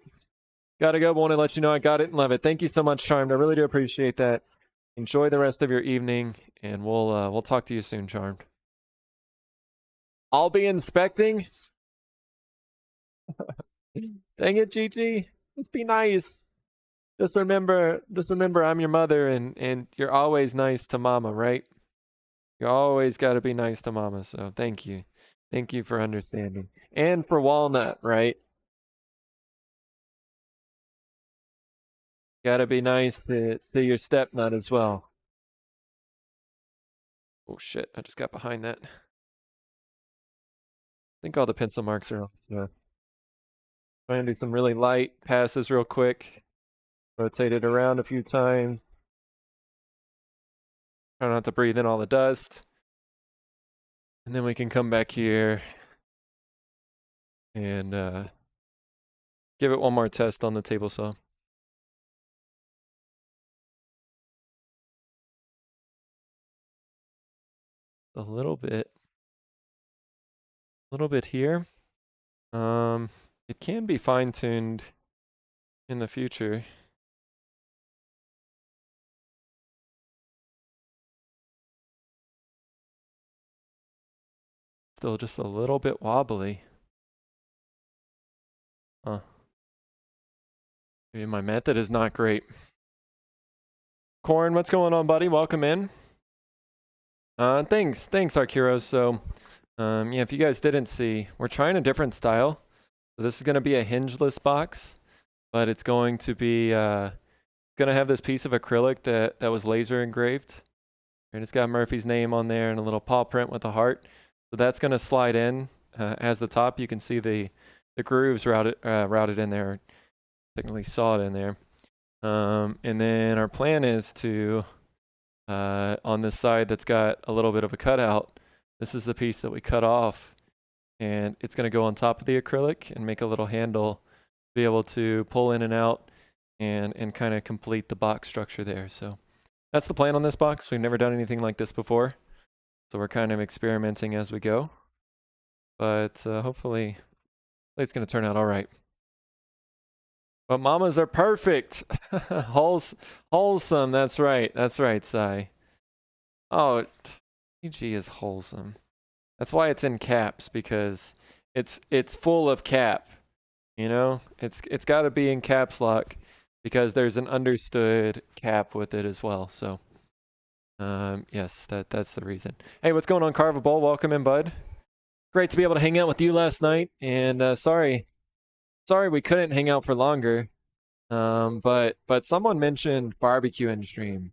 Gotta go. Want to let you know I got it and love it. Thank you so much, Charmed. I really do appreciate that. Enjoy the rest of your evening, and we'll talk to you soon, Charmed. I'll be inspecting. Dang it, Gigi. Just be nice. Just remember I'm your mother, and you're always nice to Mama, right? You always got to be nice to Mama. So thank you. Thank you for understanding. And for Walnut, right? Got to be nice to your stepnut as well. Oh shit, I just got behind that. I think all the pencil marks are off. Yeah. Trying to do some really light passes real quick. Rotate it around a few times. Try not to breathe in all the dust. And then we can come back here and give it one more test on the table saw. a little bit here. It can be fine-tuned in the future. Still just a little bit wobbly. Huh. Maybe my method is not great. Corn, what's going on, buddy? Welcome in. Thanks, Arcuros. So, yeah, if you guys didn't see, we're trying a different style. So this is going to be a hingeless box, but it's going to be going to have this piece of acrylic that was laser engraved. And it's got Murphy's name on there and a little paw print with a heart. So that's going to slide in as the top. You can see the grooves routed in there, technically sawed in there. And then our plan is to, on this side that's got a little bit of a cutout, this is the piece that we cut off, and it's going to go on top of the acrylic and make a little handle to be able to pull in and out and kind of complete the box structure there. So that's the plan on this box. We've never done anything like this before, so we're kind of experimenting as we go. But hopefully it's going to turn out all right. But mamas are perfect. Wholesome. That's right. That's right, Sai. Oh, PG is wholesome. That's why it's in caps, because it's full of cap. You know, it's got to be in caps lock because there's an understood cap with it as well. So, yes, that's the reason. Hey, what's going on, Carve a Bowl? Welcome in, bud. Great to be able to hang out with you last night. And sorry we couldn't hang out for longer. But someone mentioned barbecue in stream,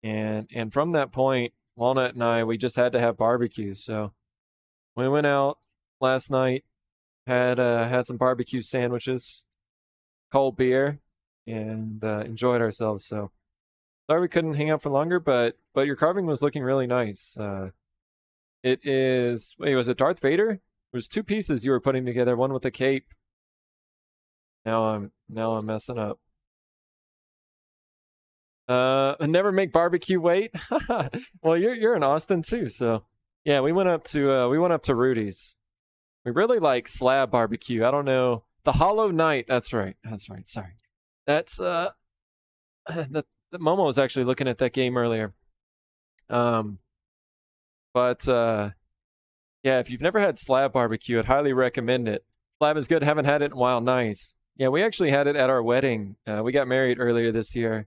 and from that point, Walnut and I, we just had to have barbecue. So we went out last night, had some barbecue sandwiches, cold beer, and enjoyed ourselves. So sorry we couldn't hang out for longer, but your carving was looking really nice. It is, wait, was it Darth Vader? There's two pieces you were putting together, one with a cape. Now I'm messing up. I never make barbecue wait. Well, you're in Austin too, so yeah, we went up to Rudy's. We really like slab barbecue. I don't know. The Hollow Knight, that's right. Sorry. That's the Momo was actually looking at that game earlier. But yeah, if you've never had slab barbecue, I'd highly recommend it. Slab is good. Haven't had it in a while. Nice. Yeah, we actually had it at our wedding. We got married earlier this year,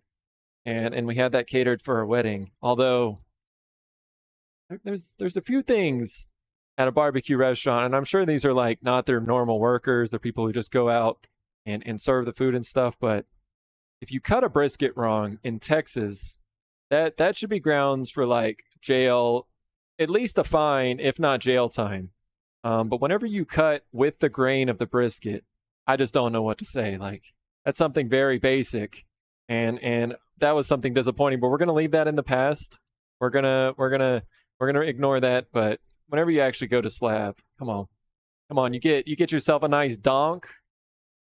and we had that catered for our wedding. Although there's a few things at a barbecue restaurant, and I'm sure these are like not their normal workers. They're people who just go out and serve the food and stuff. But if you cut a brisket wrong in Texas, that should be grounds for like jail, at least a fine, if not jail time. But whenever you cut with the grain of the brisket, I just don't know what to say. Like, that's something very basic, and that was something disappointing. But we're gonna leave that in the past. We're gonna ignore that. But whenever you actually go to slab, come on, you get yourself a nice donk.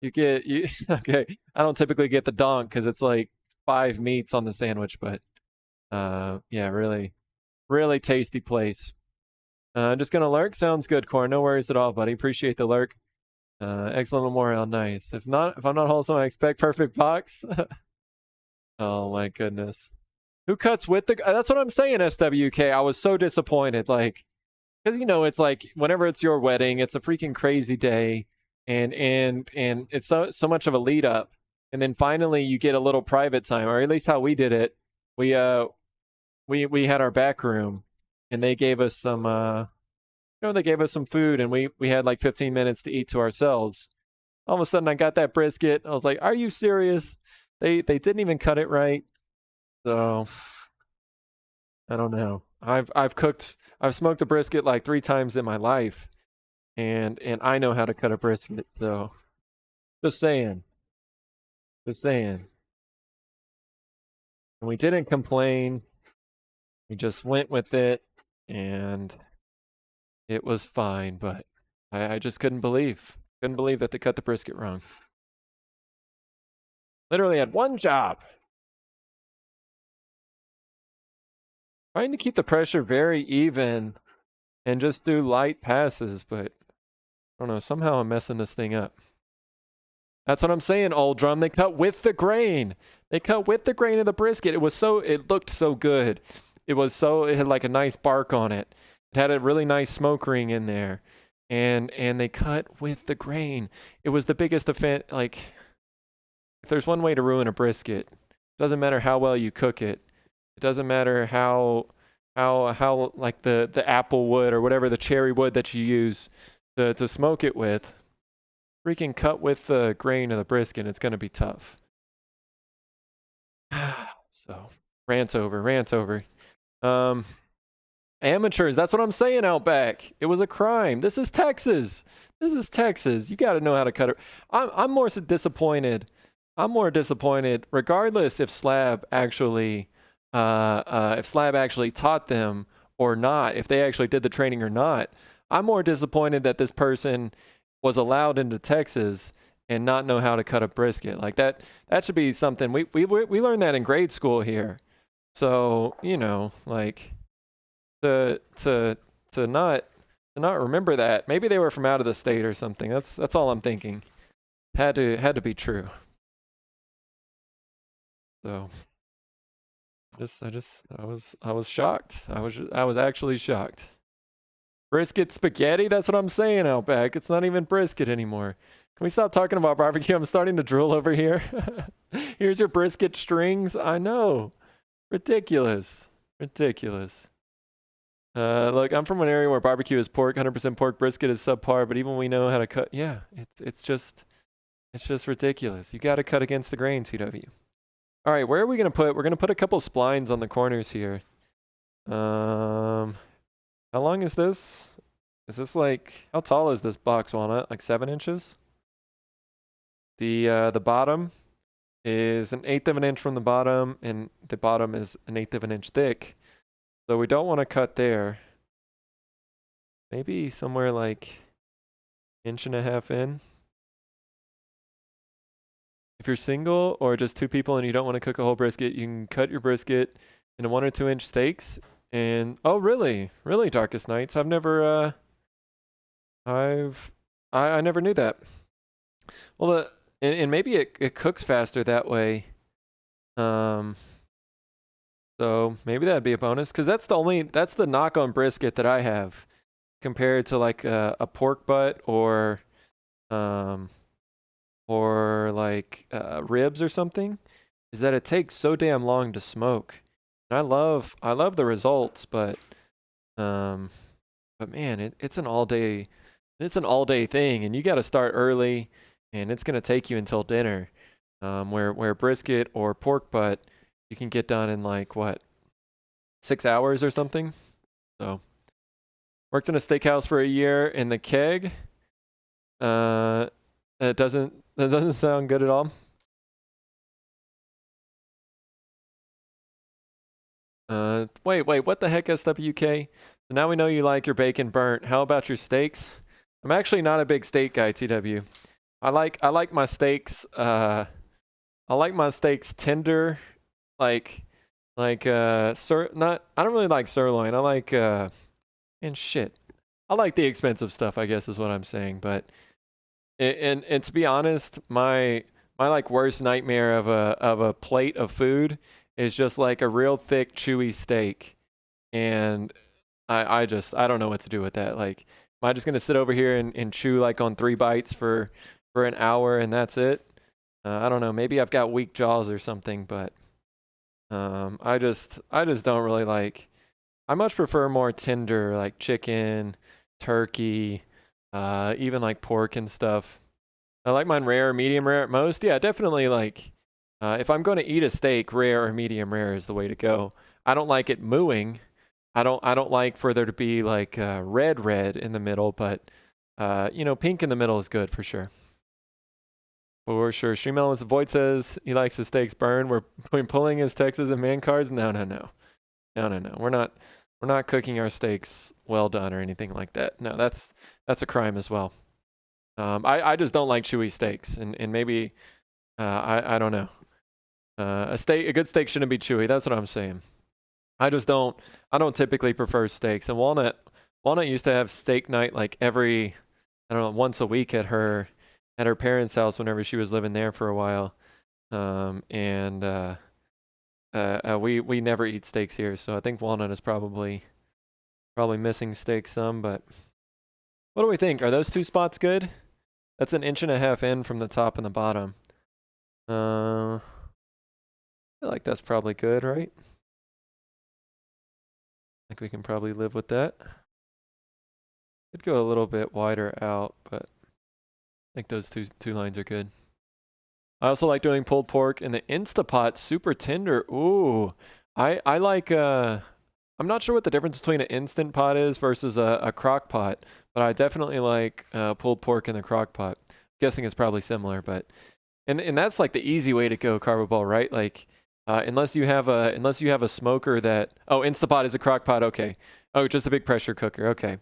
Okay. I don't typically get the donk because it's like 5 meats on the sandwich, but yeah, really tasty place. Just gonna lurk. Sounds good, Corn. No worries at all, buddy. Appreciate the lurk. Excellent memorial. Nice. If I'm not wholesome, I expect perfect box. Oh my goodness. Who cuts with the? That's what I'm saying. SWK. I was so disappointed. Like, because it's like whenever it's your wedding, it's a freaking crazy day, and it's so much of a lead up, and then finally you get a little private time, or at least how we did it. We had our back room, and they gave us some they gave us some food, and we had like 15 minutes to eat to ourselves. All of a sudden I got that brisket. I was like, are you serious? They didn't even cut it right. So I don't know. I've smoked a brisket like 3 times in my life, and I know how to cut a brisket. So just saying. And we didn't complain. We just went with it, and it was fine. But I just couldn't believe that they cut the brisket wrong. Literally had one job. Trying to keep the pressure very even and just do light passes, but I don't know. Somehow I'm messing this thing up. That's what I'm saying, old drum. They cut with the grain. They cut with the grain of the brisket. It looked so good. It had like a nice bark on it. It had a really nice smoke ring in there. And they cut with the grain. It was the biggest offense. Like, if there's one way to ruin a brisket, it doesn't matter how well you cook it. It doesn't matter how like the apple wood or whatever, the cherry wood that you use to smoke it with. Freaking cut with the grain of the brisket, it's gonna be tough. So rant over. Amateurs, that's what I'm saying, Outback. It was a crime. This is Texas. You got to know how to cut it. I'm more disappointed. I'm more disappointed, regardless if Slab actually taught them or not, if they actually did the training or not. I'm more disappointed that this person was allowed into Texas and not know how to cut a brisket. Like that should be something we learned that in grade school here. So, you know, like to not remember that. Maybe they were from out of the state or something. That's all I'm thinking. Had to be true. So I was shocked. I was actually shocked. Brisket spaghetti? That's what I'm saying, Outback. It's not even brisket anymore. Can we stop talking about barbecue? I'm starting to drool over here. Here's your brisket strings. I know. Ridiculous. Look, I'm from an area where barbecue is pork, 100% pork. Brisket is subpar, but even when we know how to cut, yeah, it's just ridiculous. You got to cut against the grain, TW. All right, where are we gonna put? We're gonna put a couple splines on the corners here. How long is this? Is this like, how tall is this box walnut? Like 7 inches? The bottom is 1/8 of an inch from the bottom, and the bottom is 1/8 of an inch thick. So we don't want to cut there. Maybe somewhere like 1.5 inches in. If you're single or just 2 people and you don't want to cook a whole brisket, you can cut your brisket into 1 or 2 inch steaks. And oh, really, Darkest Nights? I've never, I never knew that. Well, and maybe it cooks faster that way. So maybe that'd be a bonus, because that's the knock on brisket that I have compared to like a pork butt or like ribs or something, is that it takes so damn long to smoke. And I love the results, but man, it's an all day thing, and you got to start early, and it's gonna take you until dinner. Where brisket or pork butt, you can get done in like what, 6 hours or something. So worked in a steakhouse for a year in the keg. That doesn't sound good at all. Wait, what the heck, SWK? So now we know you like your bacon burnt. How about your steaks? I'm actually not a big steak guy, TW. I like my steaks. I like my steaks tender, I don't really like sirloin. I like and shit. I like the expensive stuff, I guess is what I'm saying. But and to be honest, my like worst nightmare of a plate of food is just like a real thick, chewy steak, and I don't know what to do with that. Like, am I just gonna sit over here and chew like on 3 bites for an hour and that's it? I don't know. Maybe I've got weak jaws or something, but I just don't really like. I much prefer more tender, like chicken, turkey, even like pork and stuff. I like mine rare, medium rare at most. Yeah, definitely like if I'm going to eat a steak, rare or medium rare is the way to go. I don't like it mooing. I don't like for there to be like red in the middle, but pink in the middle is good for sure. For sure. Stream Elements Void says he likes his steaks burned. We're pulling his Texas and man cards. No. We're not cooking our steaks well done or anything like that. No, that's a crime as well. I just don't like chewy steaks, and maybe I don't know. A good steak shouldn't be chewy. That's what I'm saying. I just don't. I don't typically prefer steaks. And Walnut used to have steak night like every, I don't know, once a week at her parents' house whenever she was living there for a while. And we never eat steaks here, so I think Walnut is probably missing steak some. But what do we think? Are those two spots good? That's an inch and a half in from the top and the bottom. I feel like that's probably good, right? I think we can probably live with that. Could go a little bit wider out, but I think those two lines are good. I also like doing pulled pork in the Instapot, super tender. Ooh, I like I'm not sure what the difference between an instant pot is versus a crock pot, but I definitely like pulled pork in the crock pot. Guessing it's probably similar, but and that's like the easy way to go, Carbo Ball, right? Like unless you have a smoker that, oh, Instapot is a crock pot, okay. Oh, just a big pressure cooker, okay,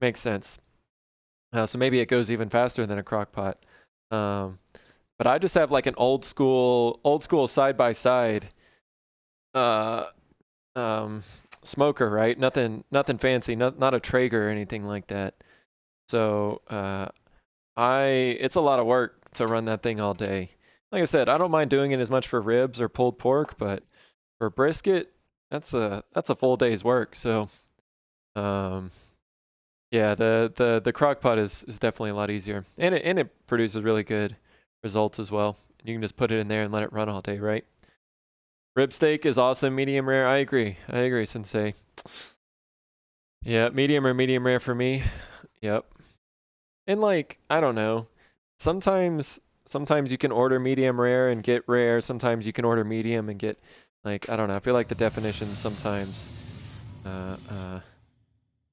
makes sense. So maybe it goes even faster than a crock pot. But I just have like an old school side by side smoker, right? Nothing fancy, not a Traeger or anything like that. So it's a lot of work to run that thing all day. Like I said, I don't mind doing it as much for ribs or pulled pork, but for brisket, that's a full day's work. So yeah, the crock pot is definitely a lot easier, and it produces really good results as well. You can just put it in there and let it run all day, right? Rib steak is awesome, medium rare. I agree, Sensei. Yeah, medium or medium rare for me. Yep. And like, I don't know. Sometimes you can order medium rare and get rare. Sometimes you can order medium and get, like, I don't know. I feel like the definitions sometimes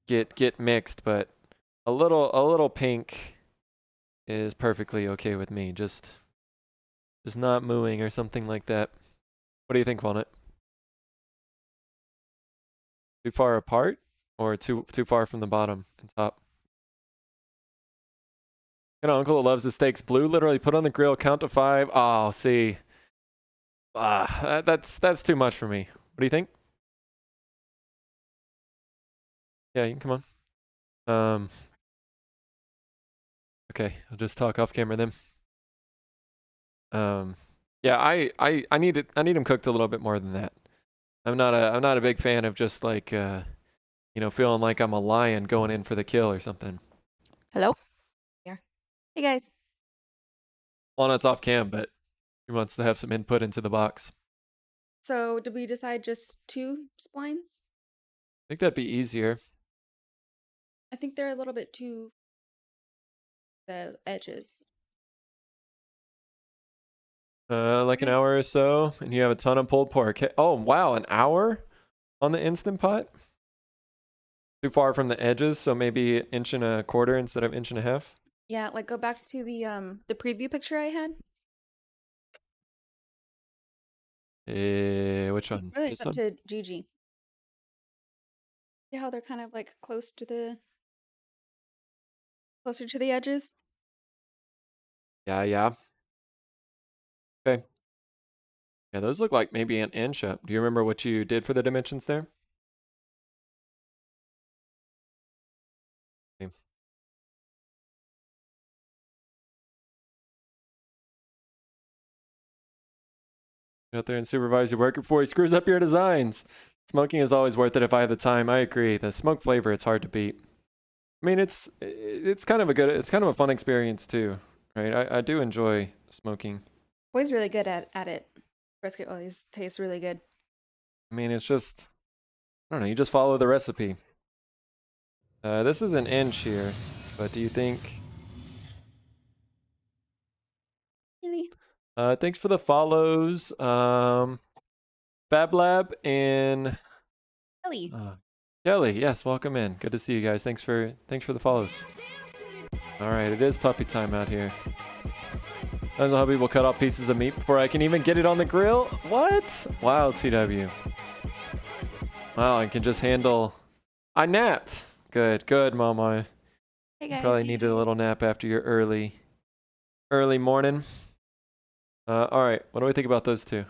get mixed, but a little pink is perfectly okay with me. Just not mooing or something like that. What do you think, Walnut? Too far apart or too far from the bottom and top? Got an uncle that loves his steaks blue. Literally put on the grill, count to 5. Oh, see. That's too much for me. What do you think? Yeah, you can come on. Okay, I'll just talk off camera then. Yeah, I need it. I need them cooked a little bit more than that. I'm not a big fan of just like feeling like I'm a lion going in for the kill or something. Hello? Yeah. Hey guys. Walnut's off cam, but he wants to have some input into the box. So did we decide just 2 splines? I think that'd be easier. I think they're a little bit too the edges. Like an hour or so, and you have a ton of pulled pork. Oh wow, an hour on the Instant Pot? Too far from the edges, so maybe an inch and a quarter instead of inch and a half. Yeah, like go back to the preview picture I had. Which one? Really This up one? to Gigi. See how they're kind of like closer to the edges? Yeah, yeah. Okay. Yeah, those look like maybe an inch up. Do you remember what you did for the dimensions there? Okay. Get out there and supervise your work before he screws up your designs. Smoking is always worth it if I have the time. I agree. The smoke flavor, it's hard to beat. I mean, it's kind of a fun experience too, right? I do enjoy smoking. Boy's really good at it. Brisket always tastes really good. I mean, it's just, I don't know, you just follow the recipe. This is an inch here, but do you think? Really? Thanks for the follows, Fab Lab and Ellie. Kelly. Yes, welcome in. Good to see you guys. Thanks for the follows. All right, it is puppy time out here. I don't know how people cut off pieces of meat before I can even get it on the grill. What? Wow, TW. Wow, I can just handle. I napped. Good, Mama. Hey guys. Probably needed a little nap after your early morning. All right, what do we think about those two?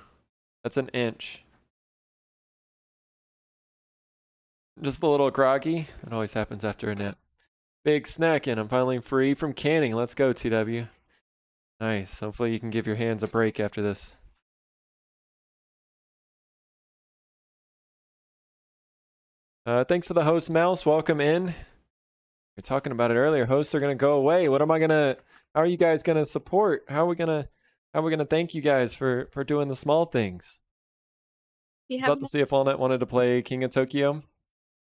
That's an inch. Just a little groggy. It always happens after a nap. Big snacking. I'm finally free from canning. Let's go, TW. Nice. Hopefully you can give your hands a break after this. Thanks for the host, Mouse. Welcome in. You're talking about it earlier. Hosts are gonna go away. What am I gonna? How are you guys gonna support? How are we gonna? How are we gonna thank you guys for doing the small things? Do you have About to see if Walnut wanted to play King of Tokyo.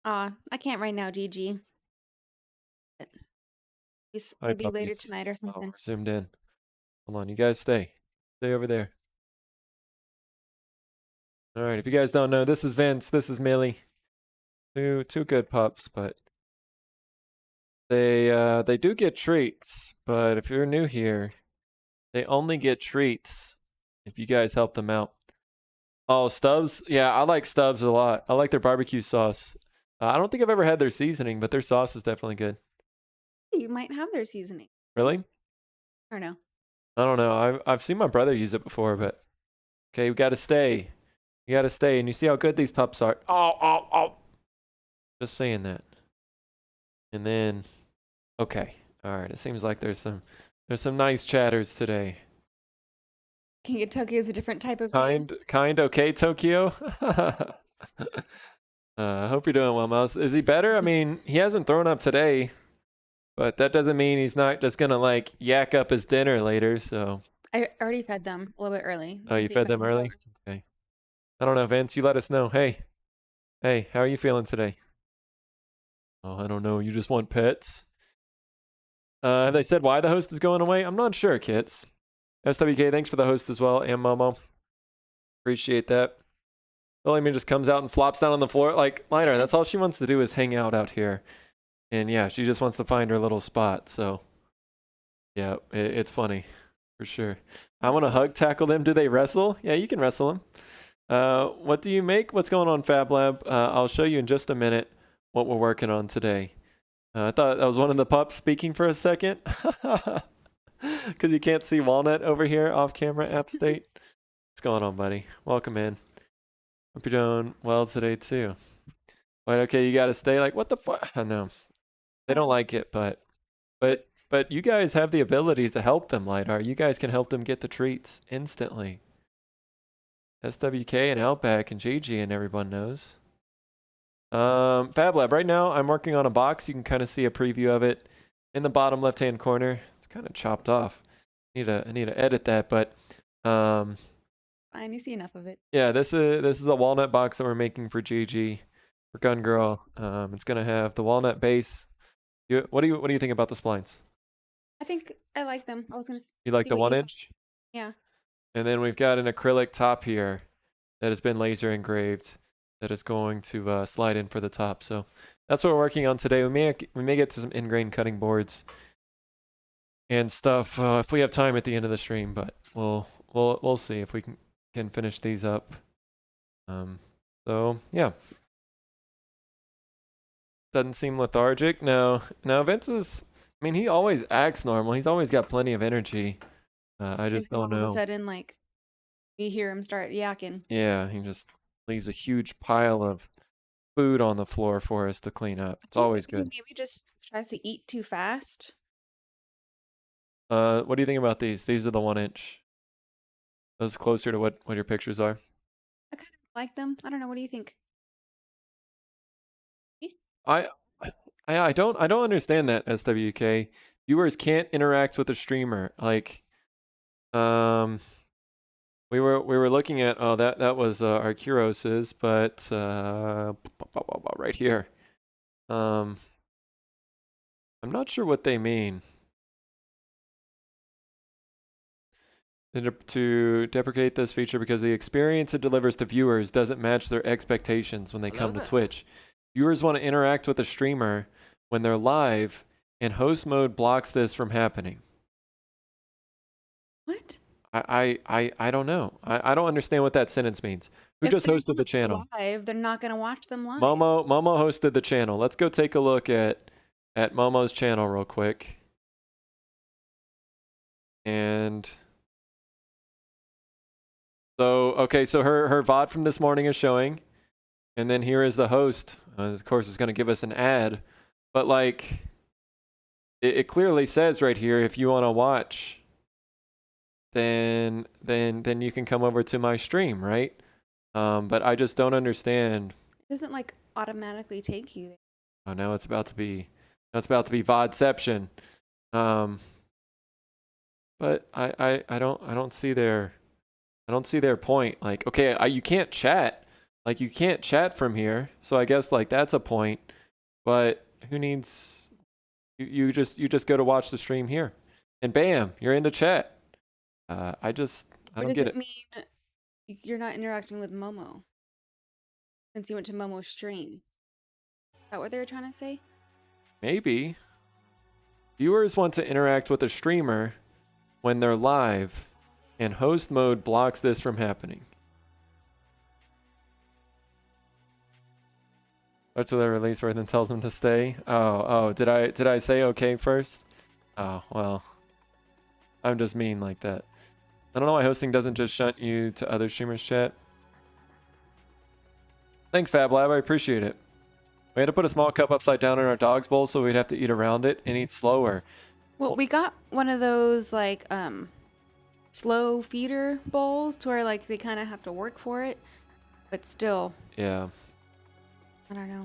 I can't right now, GG. But Hi, maybe later puppies. tonight or Oh, something. we're zoomed in. Hold on, you guys stay. Stay over there. All right. If you guys don't know, this is Vince. This is Millie. Two good pups, but they do get treats. But if you're new here, they only get treats if you guys help them out. Oh, Stubbs. Yeah, I like Stubbs a lot. I like their barbecue sauce. I don't think I've ever had their seasoning, but their sauce is definitely good. You might have their seasoning. Really? Or no? I don't know. I've seen my brother use it before, but okay, we got to stay. You got to stay, and you see how good these pups are. Oh. Just saying that. And then, okay, all right. It seems like there's some nice chatters today. King of Tokyo is a different type of Kind okay, Tokyo. I hope you're doing well, Mouse. Is he better? I mean, he hasn't thrown up today, but that doesn't mean he's not just gonna like yak up his dinner later. So. I already fed them a little bit early. Oh, you fed them early? Okay. I don't know, Vince. You let us know. Hey, how are you feeling today? Oh, I don't know. You just want pets? Have they said why the host is going away? I'm not sure, kids. SWK, thanks for the host as well, and Momo. Appreciate that. William just comes out and flops down on the floor. Like, Liner, that's all she wants to do is hang out here. And yeah, she just wants to find her little spot. So, yeah, it's funny for sure. I want to hug tackle them. Do they wrestle? Yeah, you can wrestle them. What do you make? What's going on, Fab Lab? I'll show you in just a minute what we're working on today. I thought that was one of the pups speaking for a second. Because you can't see Walnut over here off camera, App State. What's going on, buddy? Welcome in. Hope you're doing well today, too. But okay, you got to stay. Like, what the fuck? I know. They don't like it, but you guys have the ability to help them, Lidar. You guys can help them get the treats instantly. SWK and Outback and GG and everyone knows. Fab Lab, right now I'm working on a box. You can kind of see a preview of it in the bottom left-hand corner. It's kind of chopped off. I need to edit that, but Fine, you see enough of it. yeah, this is a walnut box that we're making for GG, for Gun Girl. It's gonna have the walnut base. What do you think about the splines? I think I like them. I was gonna. You like see the what 1-inch? Yeah. And then we've got an acrylic top here that has been laser engraved that is going to slide in for the top. So that's what we're working on today. We may get to some ingrain cutting boards and stuff if we have time at the end of the stream, but we'll see if we can finish these up. So yeah. Doesn't seem lethargic. No, Vince is. I mean, he always acts normal. He's always got plenty of energy. I just don't know. All of a sudden, like, you hear him start yakking. Yeah, he just leaves a huge pile of food on the floor for us to clean up. It's always good. Maybe just tries to eat too fast. What do you think about these? These are the 1-inch. Those closer to what your pictures are. I kind of like them. I don't know. What do you think? I don't understand that, SWK. Viewers can't interact with the streamer. Like, we were looking at that was our Kuros's, but right here. I'm not sure what they mean. To deprecate this feature because the experience it delivers to viewers doesn't match their expectations when they come to Twitch. Viewers want to interact with the streamer when they're live, and host mode blocks this from happening. What? I don't know. I don't understand what that sentence means. Who just hosted the channel? Live, they're not going to watch them live. Momo hosted the channel. Let's go take a look at Momo's channel real quick. And so, okay, so her VOD from this morning is showing. and then here is the host. Of course, it's going to give us an ad, but like it clearly says right here, if you want to watch, then you can come over to my stream, right? But I just don't understand. It doesn't like automatically take you there. Oh, now it's about to be VODception. But I don't see their point. Like, okay, you can't chat. Like, you can't chat from here. So I guess like that's a point. But who needs you just go to watch the stream here. And bam, you're in the chat. I don't What does get it mean you're not interacting with Momo? Since you went to Momo's stream. Is that what they were trying to say? Maybe. Viewers want to interact with a streamer when they're live, and host mode blocks this from happening. That's what I release right then tells them to stay. Oh, did I say okay first? Oh, well. I'm just mean like that. I don't know why hosting doesn't just shunt you to other streamers' chat. Thanks, Fab Lab. I appreciate it. We had to put a small cup upside down in our dog's bowl so we'd have to eat around it and eat slower. Well, we got one of those like slow feeder bowls to where like they kind of have to work for it, but still. Yeah. I don't know.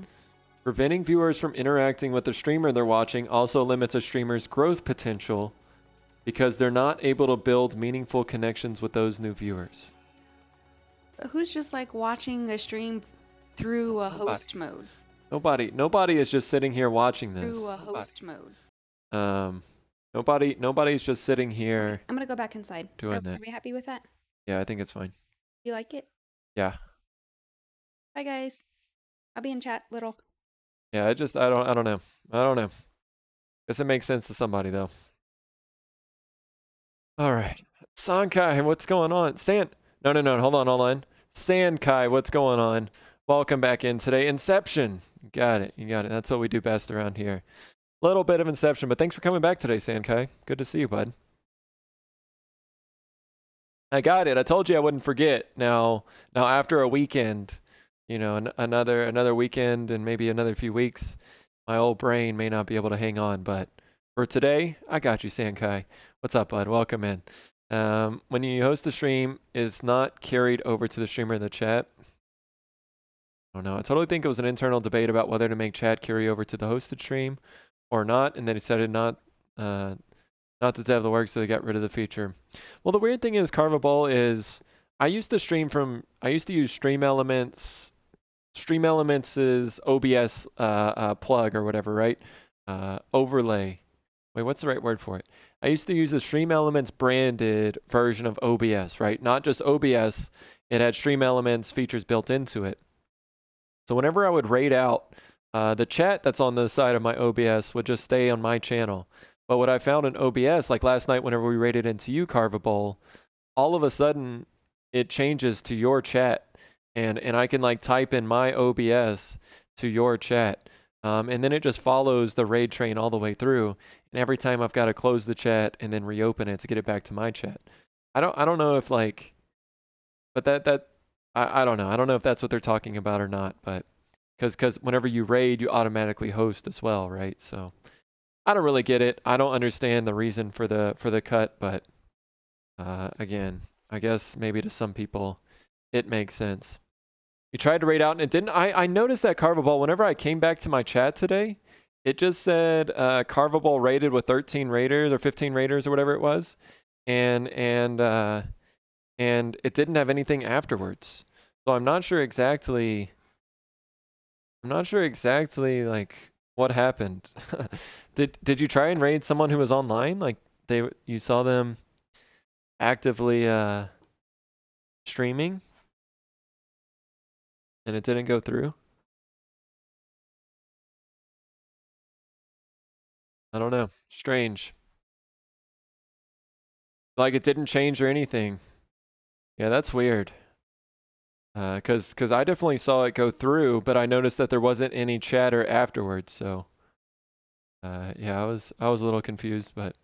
Preventing viewers from interacting with the streamer they're watching also limits a streamer's growth potential because they're not able to build meaningful connections with those new viewers. But who's just like watching a stream through a host mode? Nobody is just sitting here watching this. Through a host mode. Nobody's just sitting here. Okay, I'm gonna go back inside. Doing Are that. we happy with that? Yeah, I think it's fine. You like it? Yeah. Bye guys. I'll be in chat little. Yeah, I don't know. Guess it makes sense to somebody though. All right. Sankai, what's going on? No, hold on. Sandkai, what's going on? Welcome back in today. Inception. You got it. That's what we do best around here. Little bit of Inception, but thanks for coming back today, Sandkai. Good to see you, bud. I got it. I told you I wouldn't forget. Now after a weekend, you know, another weekend and maybe another few weeks, my old brain may not be able to hang on, but for today, I got you, Sankai. What's up, bud? Welcome in. When you host the stream, is not carried over to the streamer in the chat. I don't know. I totally think it was an internal debate about whether to make chat carry over to the hosted stream or not, and they decided not to have the work, so they got rid of the feature. Well, the weird thing is, Carvable is I used to use Stream Elements. Stream Elements is OBS plug or whatever, right? Overlay. Wait, what's the right word for it? I used to use the Stream Elements branded version of OBS, right? Not just OBS. It had Stream Elements features built into it. So whenever I would raid out, the chat that's on the side of my OBS would just stay on my channel. But what I found in OBS, like last night whenever we raided into you, Carvable, all of a sudden it changes to your chat. And I can like type in my OBS to your chat. And then it just follows the raid train all the way through. And every time I've got to close the chat and then reopen it to get it back to my chat. I don't know if like, but I don't know. I don't know if that's what they're talking about or not, but because whenever you raid, you automatically host as well, right? So I don't really get it. I don't understand the reason for the cut, but again, I guess maybe to some people it makes sense. You tried to raid out and it didn't. I noticed that Carvable, whenever I came back to my chat today, it just said Carvable raided with 13 raiders or 15 raiders or whatever it was, and it didn't have anything afterwards. So I'm not sure exactly like what happened. Did you try and raid someone who was online? Like you saw them actively streaming and it didn't go through? I don't know. Strange. Like it didn't change or anything. Yeah, that's weird. Cause I definitely saw it go through, but I noticed that there wasn't any chatter afterwards. So, yeah, I was a little confused, but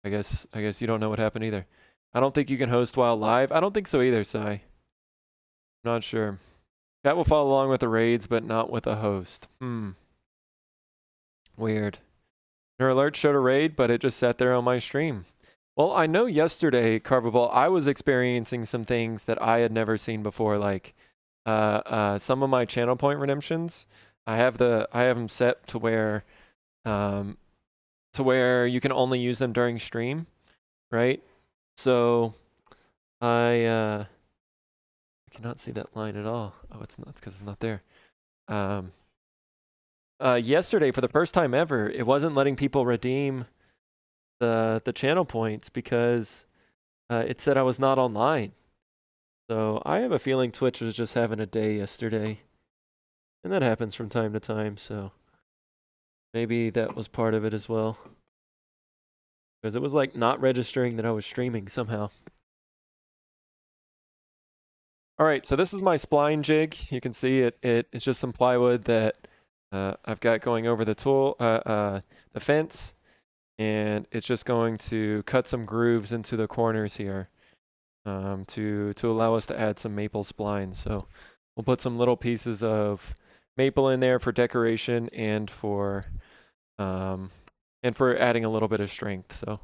I guess you don't know what happened either. I don't think you can host while live. I don't think so either, Sai. Not sure. Chat will follow along with the raids, but not with a host. Weird. Her alert showed a raid, but it just sat there on my stream. Well, I know yesterday, Carvable, I was experiencing some things that I had never seen before, like some of my channel point redemptions. I have them set to where you can only use them during stream, right? So I cannot see that line at all. Oh, it's not. It's because it's not there. Yesterday, for the first time ever, it wasn't letting people redeem the channel points because it said I was not online. So I have a feeling Twitch was just having a day yesterday, and that happens from time to time. So maybe that was part of it as well, because it was like not registering that I was streaming somehow. All right, so this is my spline jig. You can see it's just some plywood that I've got going over the the fence, and it's just going to cut some grooves into the corners here to allow us to add some maple splines. So we'll put some little pieces of maple in there for decoration and for adding a little bit of strength. So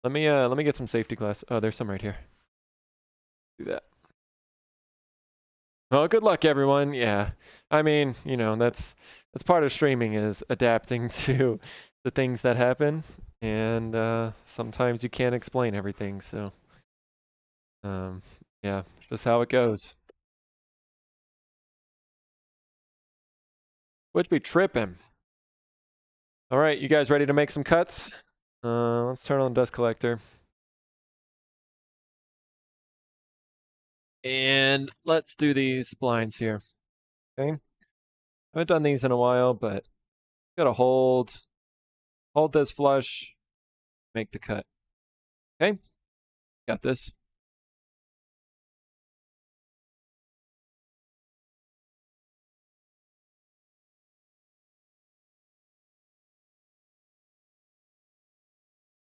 let me get some safety glass. Oh, there's some right here. Do that. Well, good luck, everyone. Yeah, I mean, you know, that's part of streaming is adapting to the things that happen, and sometimes you can't explain everything. So, yeah, just how it goes. Would be tripping. All right, you guys ready to make some cuts? Let's turn on the dust collector. And let's do these splines here. Okay. I haven't done these in a while, but gotta hold this flush, make the cut. Okay. Got this.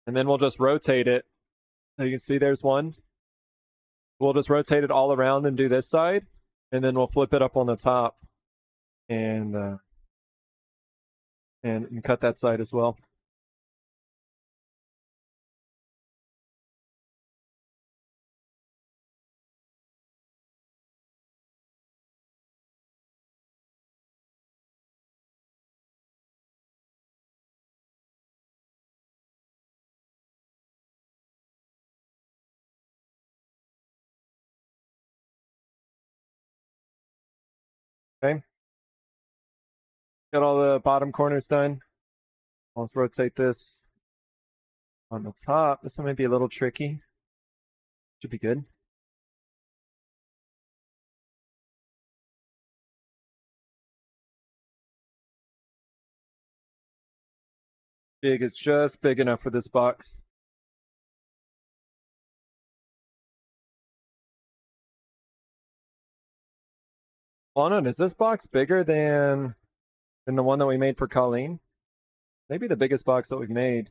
And then we'll just rotate it. So you can see there's one. We'll just rotate it all around and do this side, and then we'll flip it up on the top and cut that side as well. Okay. Got all the bottom corners done. Let's rotate this on the top. This one might be a little tricky. Should be good. Jig is just big enough for this box. Well, no, is this box bigger than the one that we made for Colleen? Maybe the biggest box that we've made.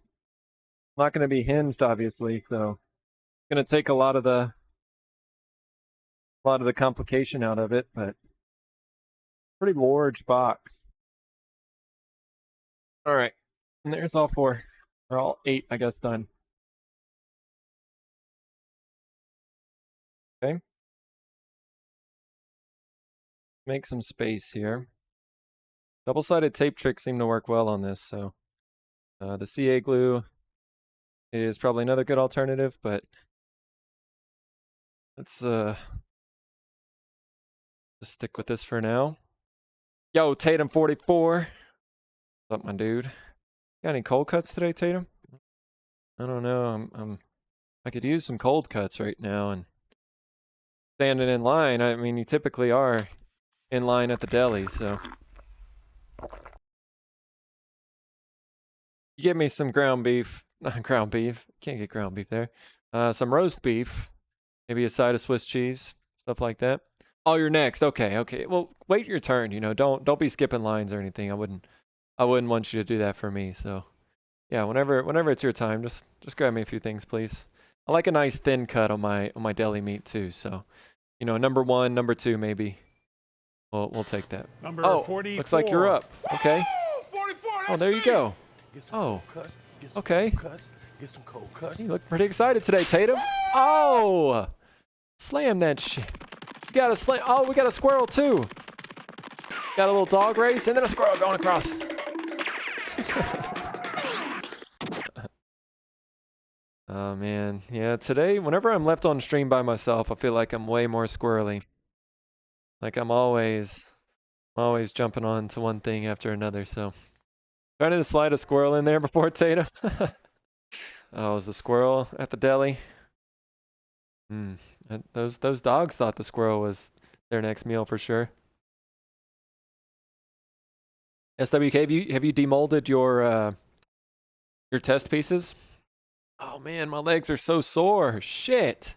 Not going to be hinged, obviously, so it's going to take a lot of the complication out of it, but pretty large box. All right, and there's all 4, or all 8, I guess, done. Okay. Make some space here. Double-sided tape tricks seem to work well on this, so the CA glue is probably another good alternative, but let's just stick with this for now. Yo, Tatum 44. What's up, my dude? Got any cold cuts today, Tatum? I don't know. I could use some cold cuts right now and standing in line. I mean, you typically are in line at the deli, so you give me some ground beef. Not ground beef. Can't get ground beef there. Some roast beef. Maybe a side of Swiss cheese. Stuff like that. Oh, you're next. Okay, okay. Well, wait your turn, you know. Don't be skipping lines or anything. I wouldn't want you to do that for me, so yeah, whenever it's your time, just grab me a few things, please. I like a nice thin cut on my deli meat too, so you know, number 1, number 2 maybe. We'll take that. Number Oh, 44. looks like you're up. Okay. Woo, 44, Oh, that's there you me. go. Get some Oh, cold cuts, get some okay. cold cuts, get some cold cuts. You look pretty excited today, Tatum. Oh, slam that shit. You got a slam. Oh, we got a squirrel too. Got a little dog race and then a squirrel going across. Oh man, yeah. Today, whenever I'm left on stream by myself, I feel like I'm way more squirrely. Like I'm always jumping on to one thing after another. So, trying to slide a squirrel in there before Tatum. Oh, was the squirrel at the deli? Those dogs thought the squirrel was their next meal for sure. SWK, have you demolded your test pieces? Oh man, my legs are so sore. Shit.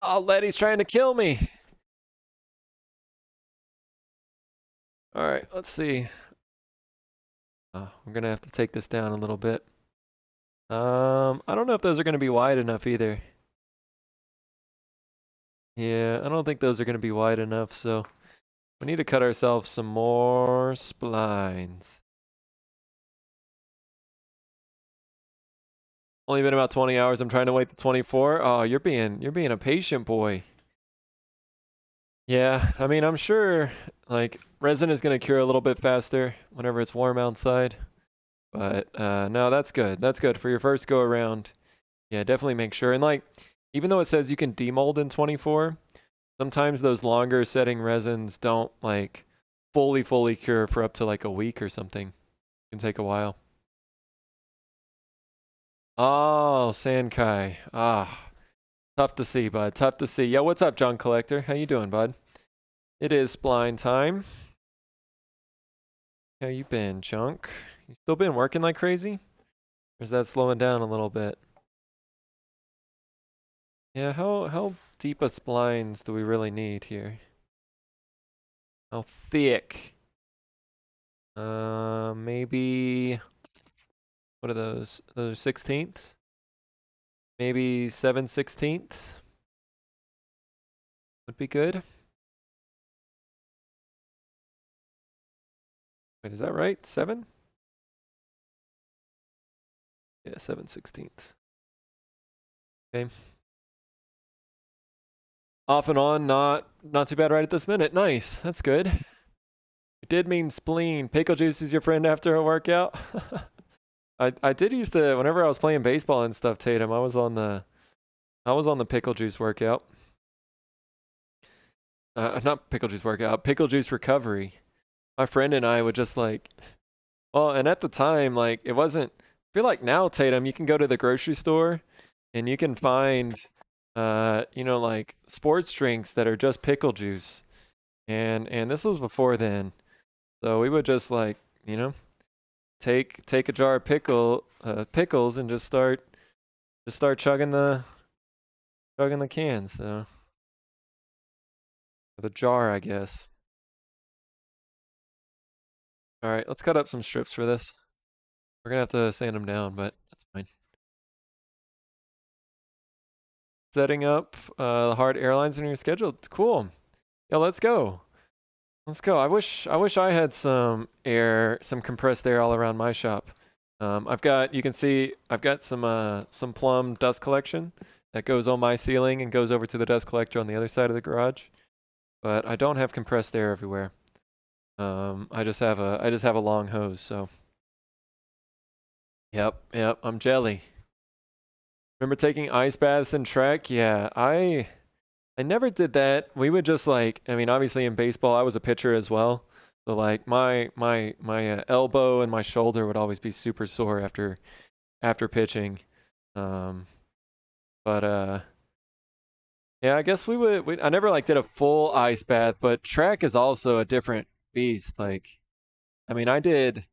Oh, Letty's trying to kill me. All right, let's see. We're gonna have to take this down a little bit. I don't know if those are gonna be wide enough either. Yeah, I don't think those are gonna be wide enough, so we need to cut ourselves some more splines. Only been about 20 hours. I'm trying to wait to 24. Oh, you're being a patient boy. Yeah, I mean, I'm sure like resin is gonna cure a little bit faster whenever it's warm outside. But no, that's good. That's good for your first go around. Yeah, definitely make sure. And like, even though it says you can demold in 24, sometimes those longer setting resins don't like fully cure for up to like a week or something. It can take a while. Oh, Sankai. Ah, tough to see, bud. Tough to see. Yeah, what's up, John Collector? How you doing, bud? It is spline time. How you been, Chunk? You still been working like crazy? Or is that slowing down a little bit? Yeah, how deep of splines do we really need here? How thick? Maybe what are those? Those 16ths? Maybe 7/16ths would be good. Wait, is that right? 7? Yeah, 7/16ths. Okay. Off and on, not too bad right at this minute. Nice. That's good. It did mean spleen. Pickle juice is your friend after a workout. I did used to, whenever I was playing baseball and stuff, Tatum, I was on the pickle juice workout. Not pickle juice workout, pickle juice recovery. My friend and I would just like, well, and at the time, like it wasn't. I feel like now, Tatum, you can go to the grocery store, and you can find, like sports drinks that are just pickle juice, and this was before then. So we would just like, take a jar of pickles and just start chugging the can. So the jar, I guess. All right, let's cut up some strips for this. We're gonna have to sand them down, but that's fine. Setting up hard airlines in your schedule. Cool. Yeah, let's go. Let's go. I wish I had some compressed air all around my shop. You can see I've got some plum dust collection that goes on my ceiling and goes over to the dust collector on the other side of the garage. But I don't have compressed air everywhere. I just have a long hose, so. Yep, I'm jelly. Remember taking ice baths in track? Yeah, I never did that. We would just like, I mean, obviously in baseball, I was a pitcher as well. So like my elbow and my shoulder would always be super sore after pitching. Yeah, I guess I never like did a full ice bath, but track is also a different beast. Like, I mean, I did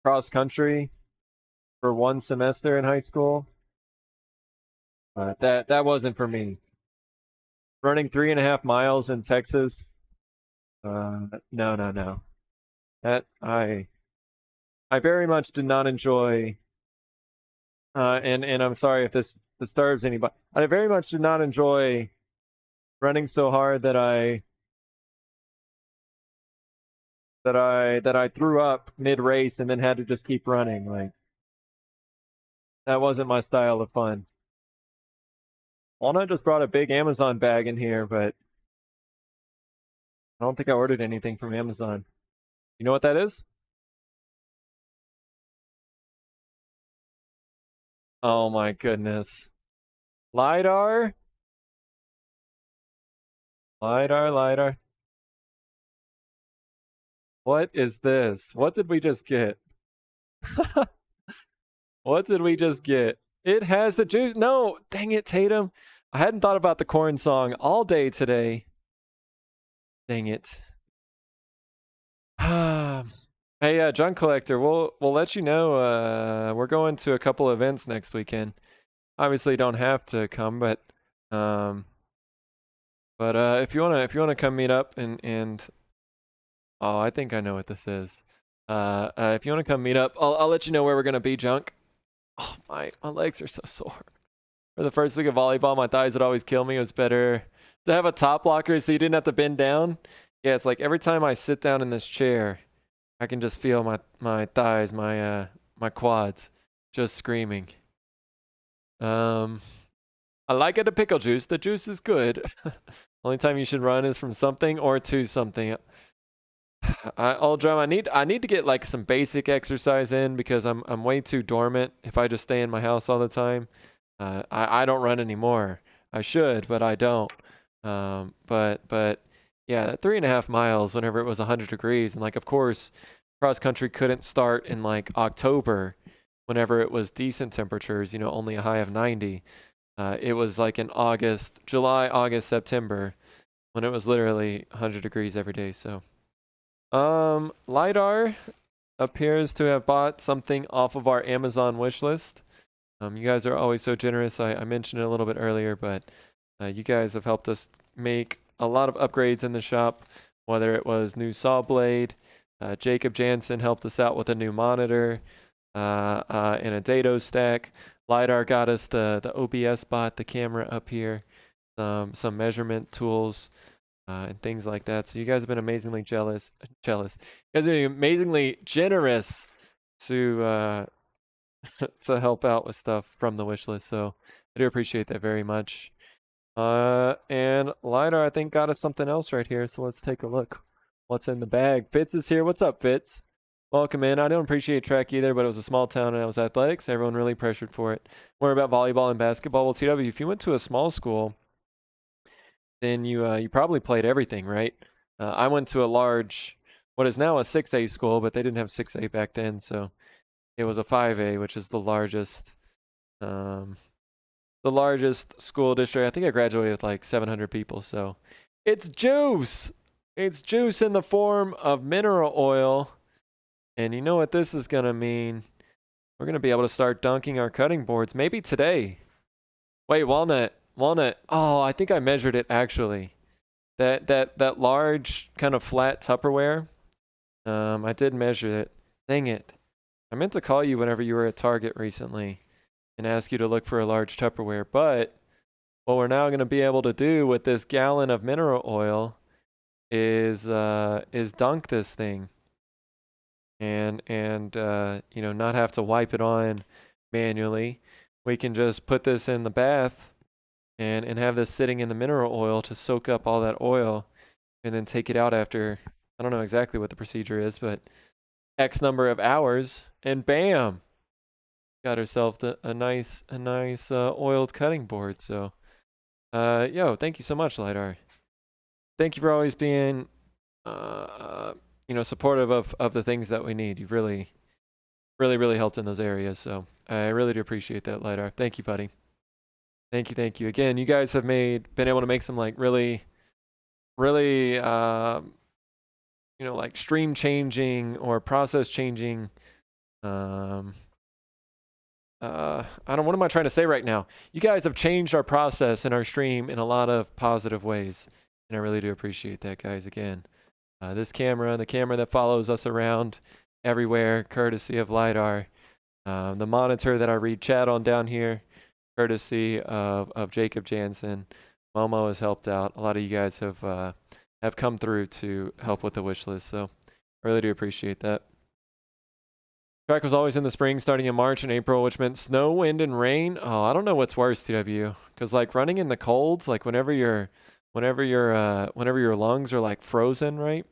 cross country for one semester in high school. But that wasn't for me. Running 3.5 miles in Texas. No. That I very much did not enjoy. And I'm sorry if this disturbs anybody. I very much did not enjoy running so hard that I that I threw up mid race and then had to just keep running. Like that wasn't my style of fun. Walnut just brought a big Amazon bag in here, but I don't think I ordered anything from Amazon. You know what that is? Oh my goodness. LiDAR? LiDAR, LiDAR. What is this? What did we just get? What did we just get? It has the juice. No, dang it, Tatum. I hadn't thought about the corn song all day today. Dang it. Hey, Junk Collector, we'll let you know. We're going to a couple events next weekend. Obviously, don't have to come, but um, if you wanna come meet up and oh, I think I know what this is. If you wanna come meet up, I'll let you know where we're gonna be, Junk. Oh my legs are so sore. For the first week of volleyball, my thighs would always kill me. It was better to have a top locker so you didn't have to bend down. Yeah, it's like every time I sit down in this chair, I can just feel my thighs, my quads, just screaming. I like it, the pickle juice. The juice is good. Only time you should run is from something or to something. Old drum. I need to get like some basic exercise in because I'm way too dormant if I just stay in my house all the time. I don't run anymore. I should, but I don't. But yeah, that 3.5 miles whenever it was 100 degrees, and like of course, cross country couldn't start in like October, whenever it was decent temperatures. You know, only a high of 90. It was like in August, July, August, September, when it was literally 100 degrees every day. So, LiDAR appears to have bought something off of our Amazon wish list. You guys are always so generous. I mentioned it a little bit earlier, but you guys have helped us make a lot of upgrades in the shop, whether it was new saw blade, Jacob Jansen helped us out with a new monitor, and a dado stack. LiDAR got us the OBS bot, the camera up here, some measurement tools, and things like that. So you guys have been amazingly jealous. You guys have been amazingly generous to to help out with stuff from the wish list. So I do appreciate that very much. And LiDAR, I think, got us something else right here. So let's take a look. What's in the bag? Fitz is here. What's up, Fitz? Welcome in. I don't appreciate track either, but it was a small town and it was athletics. Everyone really pressured for it. More about volleyball and basketball. Well, TW, if you went to a small school, then you probably played everything, right? I went to a large, what is now a 6A school, but they didn't have 6A back then, so it was a 5A, which is the largest school district. I think I graduated with like 700 people, so it's juice. It's juice in the form of mineral oil. And you know what this is going to mean? We're going to be able to start dunking our cutting boards maybe today. Wait, walnut. Oh, I think I measured it actually. That large kind of flat Tupperware. I did measure it. Dang it. I meant to call you whenever you were at Target recently and ask you to look for a large Tupperware, but what we're now going to be able to do with this gallon of mineral oil is dunk this thing. And you know, not have to wipe it on manually. We can just put this in the bath and have this sitting in the mineral oil to soak up all that oil and then take it out after, I don't know exactly what the procedure is, but X number of hours, and bam, got herself a nice oiled cutting board. So yo, thank you so much, LiDAR. Thank you for always being you know, supportive of the things that we need. You've really helped in those areas. So I really do appreciate that, LiDAR. Thank you, buddy. Thank you. Again, you guys have been able to make some like really, you know, like stream changing or process changing. I don't, what am I trying to say right now? You guys have changed our process and our stream in a lot of positive ways. And I really do appreciate that, guys. Again, this camera, the camera that follows us around everywhere, courtesy of LiDAR. The monitor that I read chat on down here, courtesy of Jacob Jansen. Momo has helped out. A lot of you guys have come through to help with the wish list. So I really do appreciate that. Track was always in the spring, starting in March and April, which meant snow, wind, and rain. Oh, I don't know what's worse, TW. Because like running in the colds, like whenever your lungs are like frozen, right?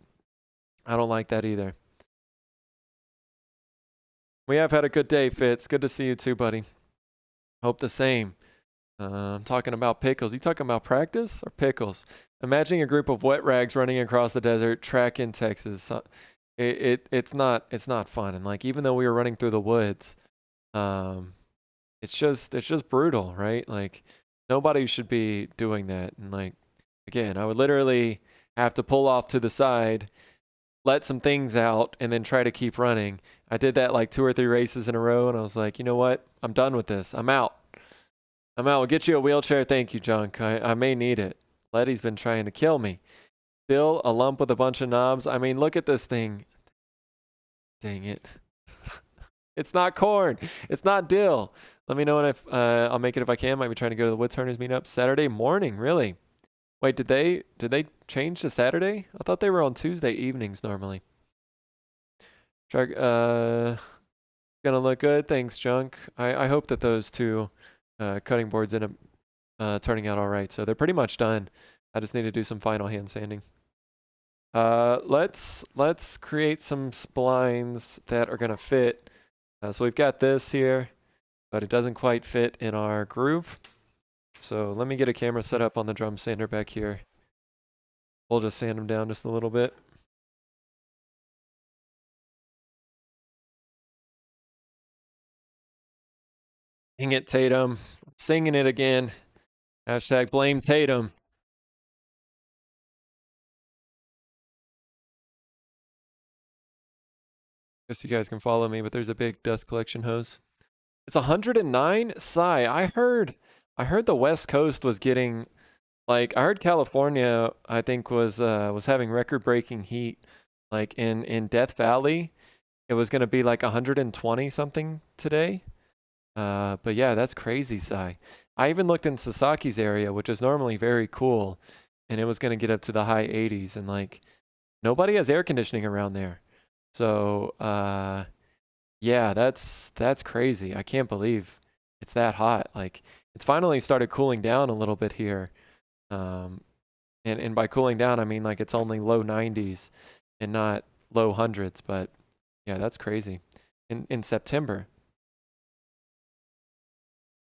I don't like that either. We have had a good day, Fitz. Good to see you too, buddy. Hope the same. I'm talking about pickles. You talking about practice or pickles? Imagining a group of wet rags running across the desert track in Texas. It's not fun. And like even though we were running through the woods, it's just brutal, right? Like nobody should be doing that. And like again, I would literally have to pull off to the side, let some things out, and then try to keep running. I did that like 2 or 3 races in a row, and I was like, you know what? I'm done with this. I'm out. We'll get you a wheelchair. Thank you, Junk. I may need it. Letty's been trying to kill me. Still a lump with a bunch of knobs. I mean, look at this thing. Dang it. It's not corn. It's not dill. Let me know if I'll make it if I can. Might be trying to go to the Wood Turners meetup Saturday morning. Really? Wait, did they change to Saturday? I thought they were on Tuesday evenings normally. Gonna look good. Thanks, Junk. I hope that those 2 cutting boards end up turning out all right. So they're pretty much done. I just need to do some final hand sanding. Let's create some splines that are gonna fit. So we've got this here, but it doesn't quite fit in our groove. So let me get a camera set up on the drum sander back here. We'll just sand them down just a little bit. Dang it, Tatum. Singing it again. Hashtag blame Tatum. Guess you guys can follow me, but there's a big dust collection hose. It's 109. Sigh. I heard the West Coast was getting like I heard California I think was having record-breaking heat. Like in Death Valley, it was going to be like 120 something today. But yeah, that's crazy, Sai. I even looked in Sasaki's area, which is normally very cool, and it was going to get up to the high 80s, and like nobody has air conditioning around there. So, yeah, that's crazy. I can't believe it's that hot. Like it's finally started cooling down a little bit here. And by cooling down, I mean like it's only low 90s and not low hundreds, but yeah, that's crazy. In September.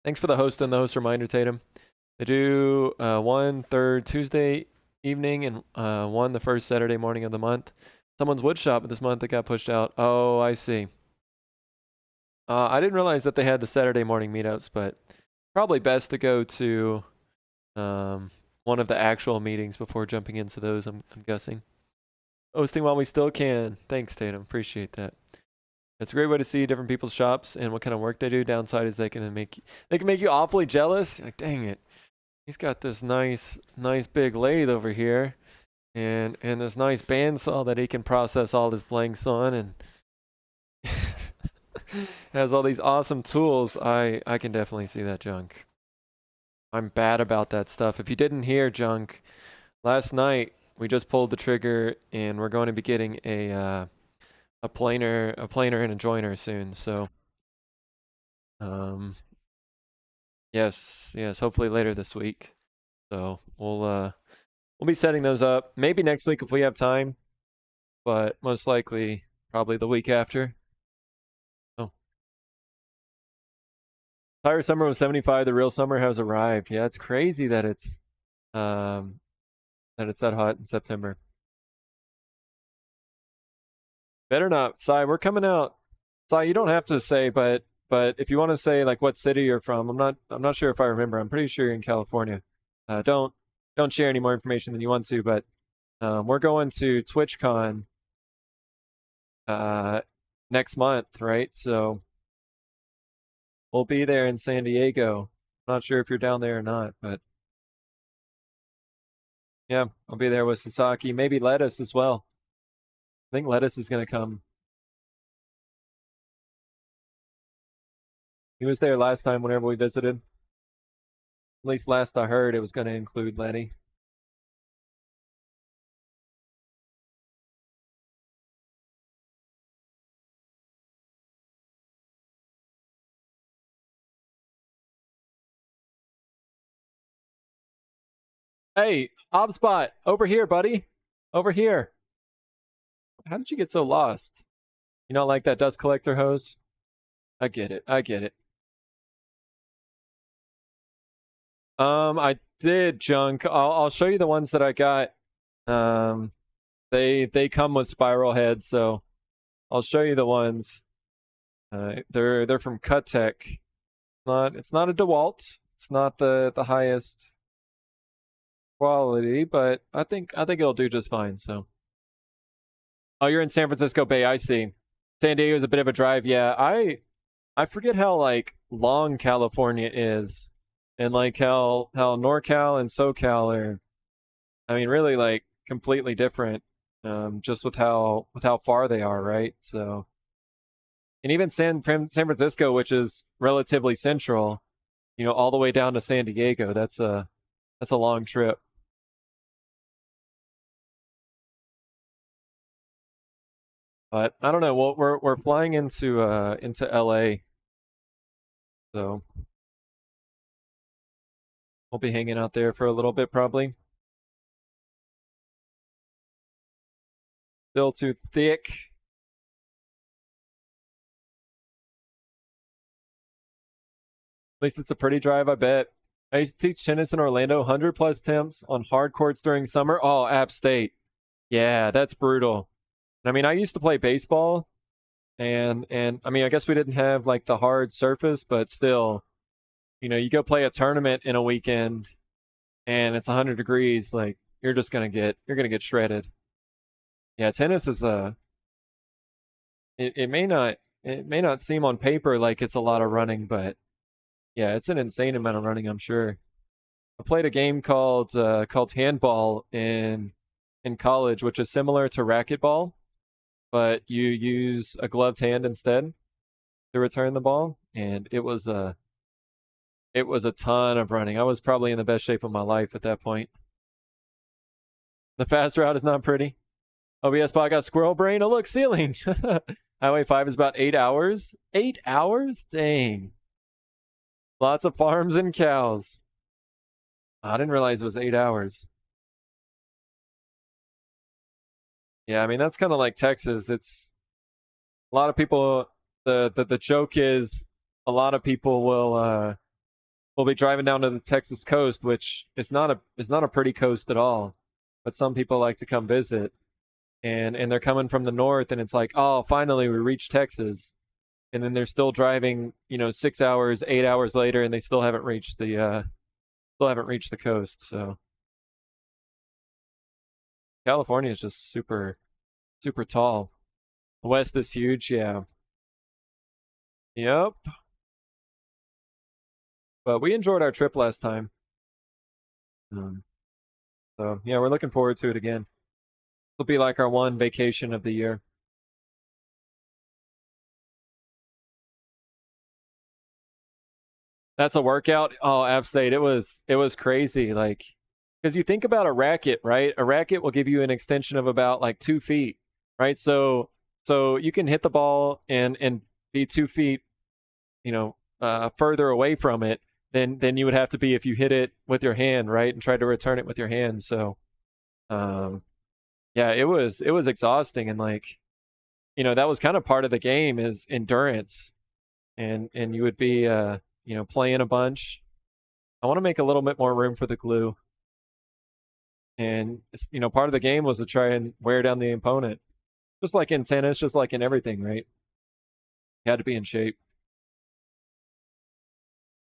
Thanks for the host and the host reminder, Tatum. They do 1 third Tuesday evening and 1 the first Saturday morning of the month. Someone's wood shop this month that got pushed out. Oh, I see. I didn't realize that they had the Saturday morning meetups, but probably best to go to one of the actual meetings before jumping into those, I'm guessing. Hosting while we still can. Thanks, Tatum. Appreciate that. It's a great way to see different people's shops and what kind of work they do. Downside is they can make you awfully jealous. You're like, dang it, he's got this nice big lathe over here, and this nice bandsaw that he can process all his blanks on, and has all these awesome tools. I can definitely see that, Junk. I'm bad about that stuff. If you didn't hear, Junk, last night we just pulled the trigger and we're going to be getting a planer and a joiner soon. So, yes, hopefully later this week. So we'll be setting those up maybe next week if we have time, but most likely probably the week after. Oh, Tire summer was 75. The real summer has arrived. Yeah, it's crazy that it's that hot in September. Better not, Sai. We're coming out. Sai, you don't have to say, but if you want to say like what city you're from, I'm not sure if I remember. I'm pretty sure you're in California. Don't share any more information than you want to, but we're going to TwitchCon next month, right? So we'll be there in San Diego. Not sure if you're down there or not, but yeah, I'll be there with Sasaki, maybe Lettuce as well. I think Lettuce is going to come. He was there last time whenever we visited. At least last I heard, it was going to include Letty. Hey, Obspot, over here, buddy. Over here. How did you get so lost? You don't like that dust collector hose? I get it. I get it. I did, Junk. I'll show you the ones that I got. They come with spiral heads, so I'll show you the ones. They're from Cut Tech. It's not a DeWalt. It's not the highest quality, but I think it'll do just fine. So, oh, you're in San Francisco Bay. I see. San Diego's a bit of a drive. Yeah, I forget how like long California is, and like how NorCal and SoCal are. I mean, really like completely different. Just with how far they are, right? So, and even San Francisco, which is relatively central, all the way down to San Diego. That's a long trip. But I don't know. Well, we're flying into LA, so we'll be hanging out there for a little bit probably. Still too thick. At least it's a pretty drive, I bet. I used to teach tennis in Orlando, 100 plus temps on hard courts during summer. Oh, App State. Yeah, that's brutal. I mean, I used to play baseball, and I mean, I guess we didn't have like the hard surface, but still, you go play a tournament in a weekend, and it's 100 degrees. Like you're gonna get shredded. Yeah, tennis is it may not seem on paper like it's a lot of running, but yeah, it's an insane amount of running, I'm sure. I played a game called handball in college, which is similar to racquetball, but you use a gloved hand instead to return the ball, and it was a ton of running. I was probably in the best shape of my life at that point. The fast route is not pretty. OBS bot got squirrel brain. Oh look, ceiling. Highway 5 is about 8 hours. 8 hours? Dang. Lots of farms and cows. I didn't realize it was 8 hours. Yeah, I mean that's kind of like Texas. It's a lot of people. The joke is a lot of people will be driving down to the Texas coast, which is not a pretty coast at all. But some people like to come visit, and they're coming from the north, and it's like, oh, finally we reached Texas, and then they're still driving, 6 hours, 8 hours later, and they still haven't reached the coast. So California is just super super tall. The West is huge, yeah. Yep. But we enjoyed our trip last time. Um, so yeah, we're looking forward to it again. It'll be like our one vacation of the year. That's a workout. Oh, App State, it was crazy. Like, because you think about a racket, right? A racket will give you an extension of about like 2 feet, right? So you can hit the ball and be 2 feet, further away from it than you would have to be if you hit it with your hand, right? And try to return it with your hand. So, um, yeah, it was exhausting, and like, that was kind of part of the game is endurance, and you would be playing a bunch. I want to make a little bit more room for the glue, and part of the game was to try and wear down the opponent, just like in tennis, just like in everything, right? You had to be in shape.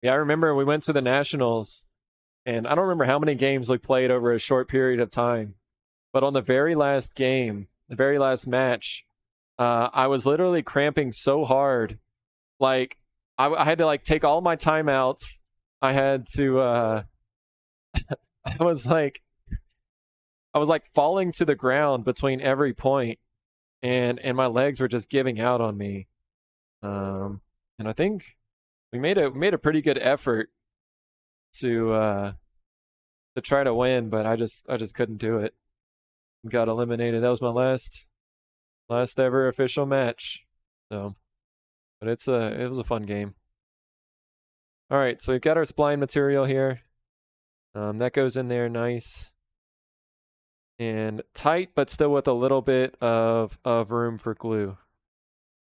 Yeah, I remember we went to the Nationals, and I don't remember how many games we played over a short period of time, but on the very last game, the very last match, I was literally cramping so hard, like I had to like take all my timeouts. I had to. I was like, falling to the ground between every point, and my legs were just giving out on me. And I think we made a pretty good effort to try to win, but I just couldn't do it. Got eliminated. That was my last ever official match. So, but it was a fun game. All right, so we've got our spline material here. That goes in there nice and tight, but still with a little bit of room for glue.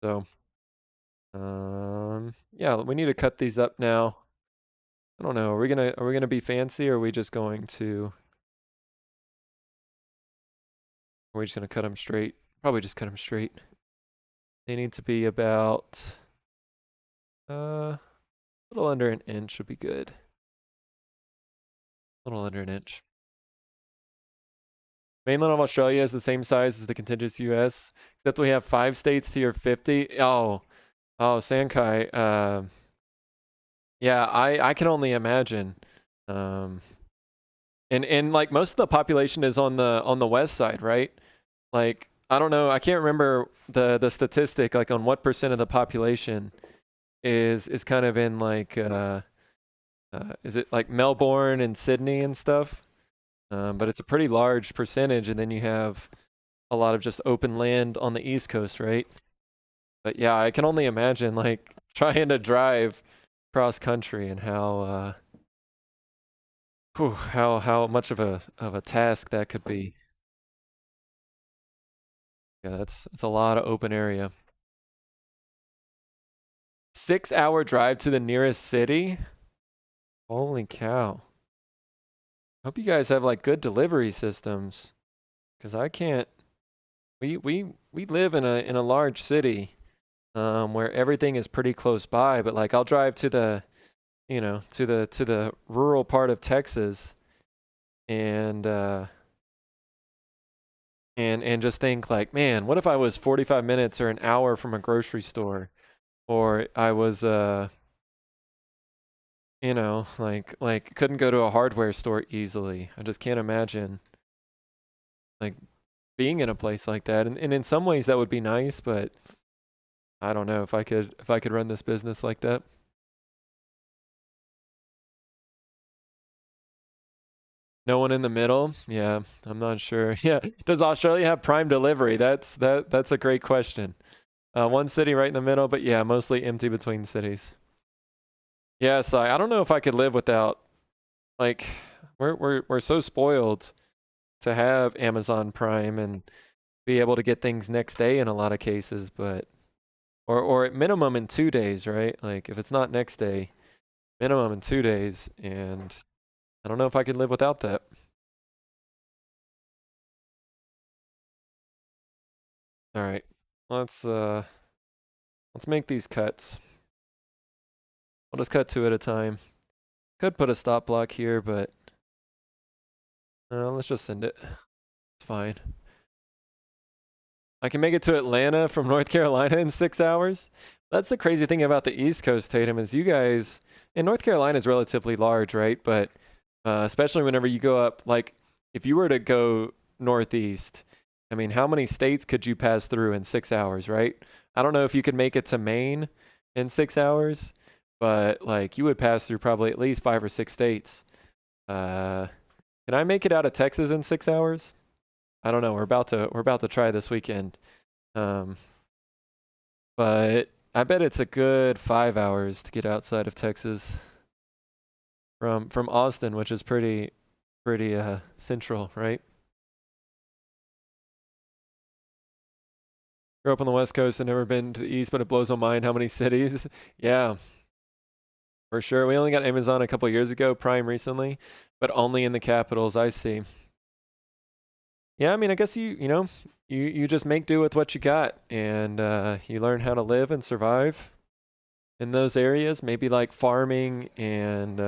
So, yeah, we need to cut these up now. I don't know. Are we gonna be fancy, or are we just going to? Are we just gonna cut them straight? Probably just cut them straight. They need to be about a little under an inch would be good. A little under an inch. Mainland of Australia is the same size as the contiguous US, except we have 5 states tier 50. Sankai. Yeah, I can only imagine. And like most of the population is on the west side, right? Like I don't know, I can't remember the statistic like on what percent of the population is kind of in like is it like Melbourne and Sydney and stuff? But it's a pretty large percentage, and then you have a lot of just open land on the East Coast, right? But yeah, I can only imagine like trying to drive cross country and how much of a task that could be. Yeah, that's a lot of open area. 6-hour drive to the nearest city? Holy cow. Hope you guys have like good delivery systems. Cause I can't we live in a large city where everything is pretty close by, but like I'll drive to the to the rural part of Texas and and just think like, man, what if I was 45 minutes or an hour from a grocery store, or I was like couldn't go to a hardware store easily. I just can't imagine like being in a place like that. And in some ways that would be nice, but I don't know if I could run this business like that. No one in the middle? Yeah, I'm not sure. Yeah. Does Australia have prime delivery? That's a great question. One city right in the middle, but yeah, mostly empty between cities. Yeah, so I don't know if I could live without like we're so spoiled to have Amazon Prime and be able to get things next day in a lot of cases, but or at minimum in 2 days, right? Like if it's not next day, minimum in 2 days, and I don't know if I could live without that. All right, let's uh let's make these cuts. I'll just cut 2 at a time. Could put a stop block here, but let's just send it. It's fine. I can make it to Atlanta from North Carolina in 6 hours. That's the crazy thing about the East Coast, Tatum, is you guys, and North Carolina is relatively large, right? But especially whenever you go up, like if you were to go northeast, I mean, how many states could you pass through in 6 hours, right? I don't know if you could make it to Maine in 6 hours, but like you would pass through probably at least 5 or 6 states. Can I make it out of Texas in 6 hours? I don't know. We're about to try this weekend. Um, but I bet it's a good 5 hours to get outside of Texas from Austin, which is pretty central, right? Grew up on the West Coast and never been to the East, but it blows my mind how many cities. Yeah, for sure. We only got Amazon a couple years ago, Prime recently, but only in the capitals. I see. Yeah, I mean, I guess you just make do with what you got, and you learn how to live and survive in those areas. Maybe like farming and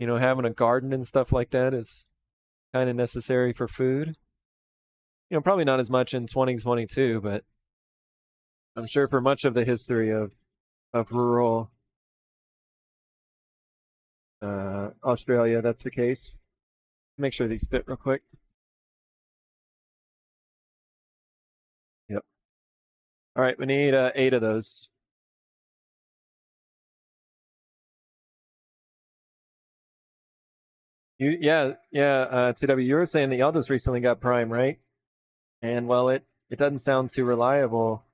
having a garden and stuff like that is kind of necessary for food. Probably not as much in 2022, but I'm sure for much of the history of rural Australia, that's the case. Make sure these fit real quick. Yep. All right, we need 8 of those. TW, you were saying that y'all just recently got Prime, right? And well, it doesn't sound too reliable,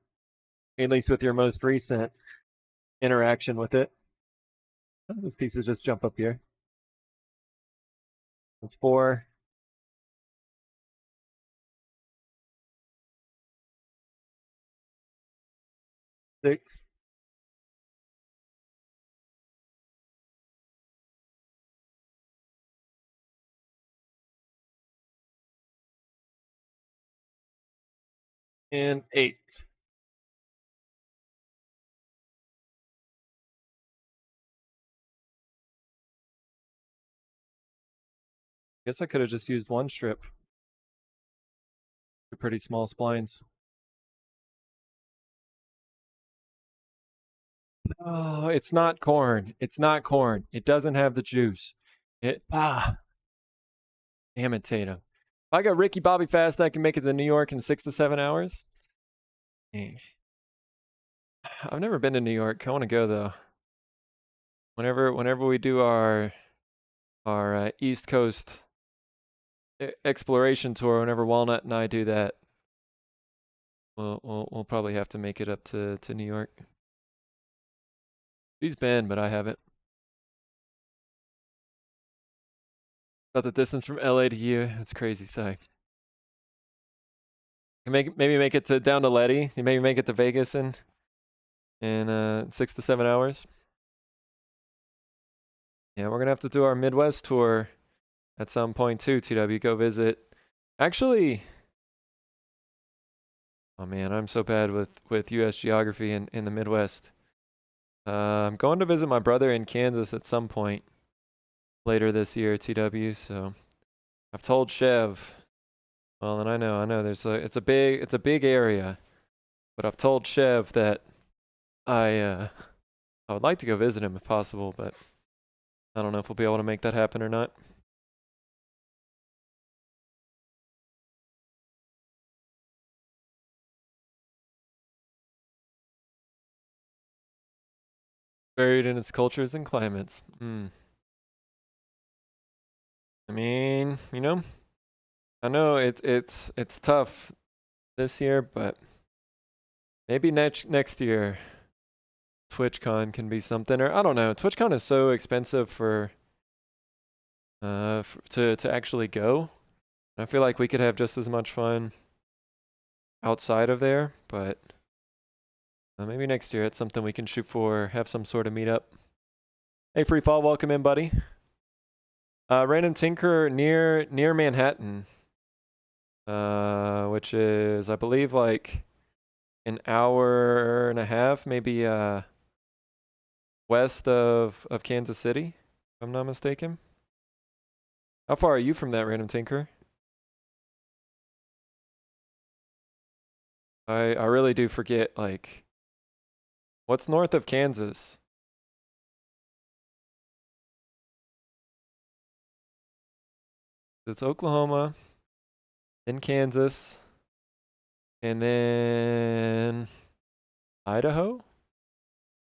at least with your most recent interaction with it. These pieces just jump up here. That's 4. 6. And 8. Guess I could have just used 1 strip. They're pretty small splines. Oh, it's not corn. It's not corn. It doesn't have the juice. Damn it, Tatum. If I got Ricky Bobby fast, I can make it to New York in 6 to 7 hours. Dang. I've never been to New York. I want to go though. Whenever we do our East Coast exploration tour, whenever Walnut and I do that, we'll probably have to make it up to New York. She's been, but I haven't. About the distance from LA to you, that's crazy, Si. Maybe make it to down to Letty. You maybe make it to Vegas in 6 to 7 hours. Yeah, we're gonna have to do our Midwest tour at some point too. TW, go visit. Actually, oh man, I'm so bad with U.S. geography in the Midwest. I'm going to visit my brother in Kansas at some point later this year, TW. So I've told Chev. Well, and I know. It's a big area, but I've told Chev that I would like to go visit him if possible, but I don't know if we'll be able to make that happen or not. Buried in its cultures and climates. I mean, I know it's tough this year, but maybe next year TwitchCon can be something, or I don't know. TwitchCon is so expensive to actually go. I feel like we could have just as much fun outside of there, but maybe next year it's something we can shoot for, have some sort of meetup. Hey, Free Fall, welcome in, buddy. Random Tinker near Manhattan, which is, I believe, like an hour and a half, maybe west of Kansas City, if I'm not mistaken. How far are you from that, Random Tinker? I really do forget, like, what's north of Kansas? It's Oklahoma, then Kansas, and then Idaho,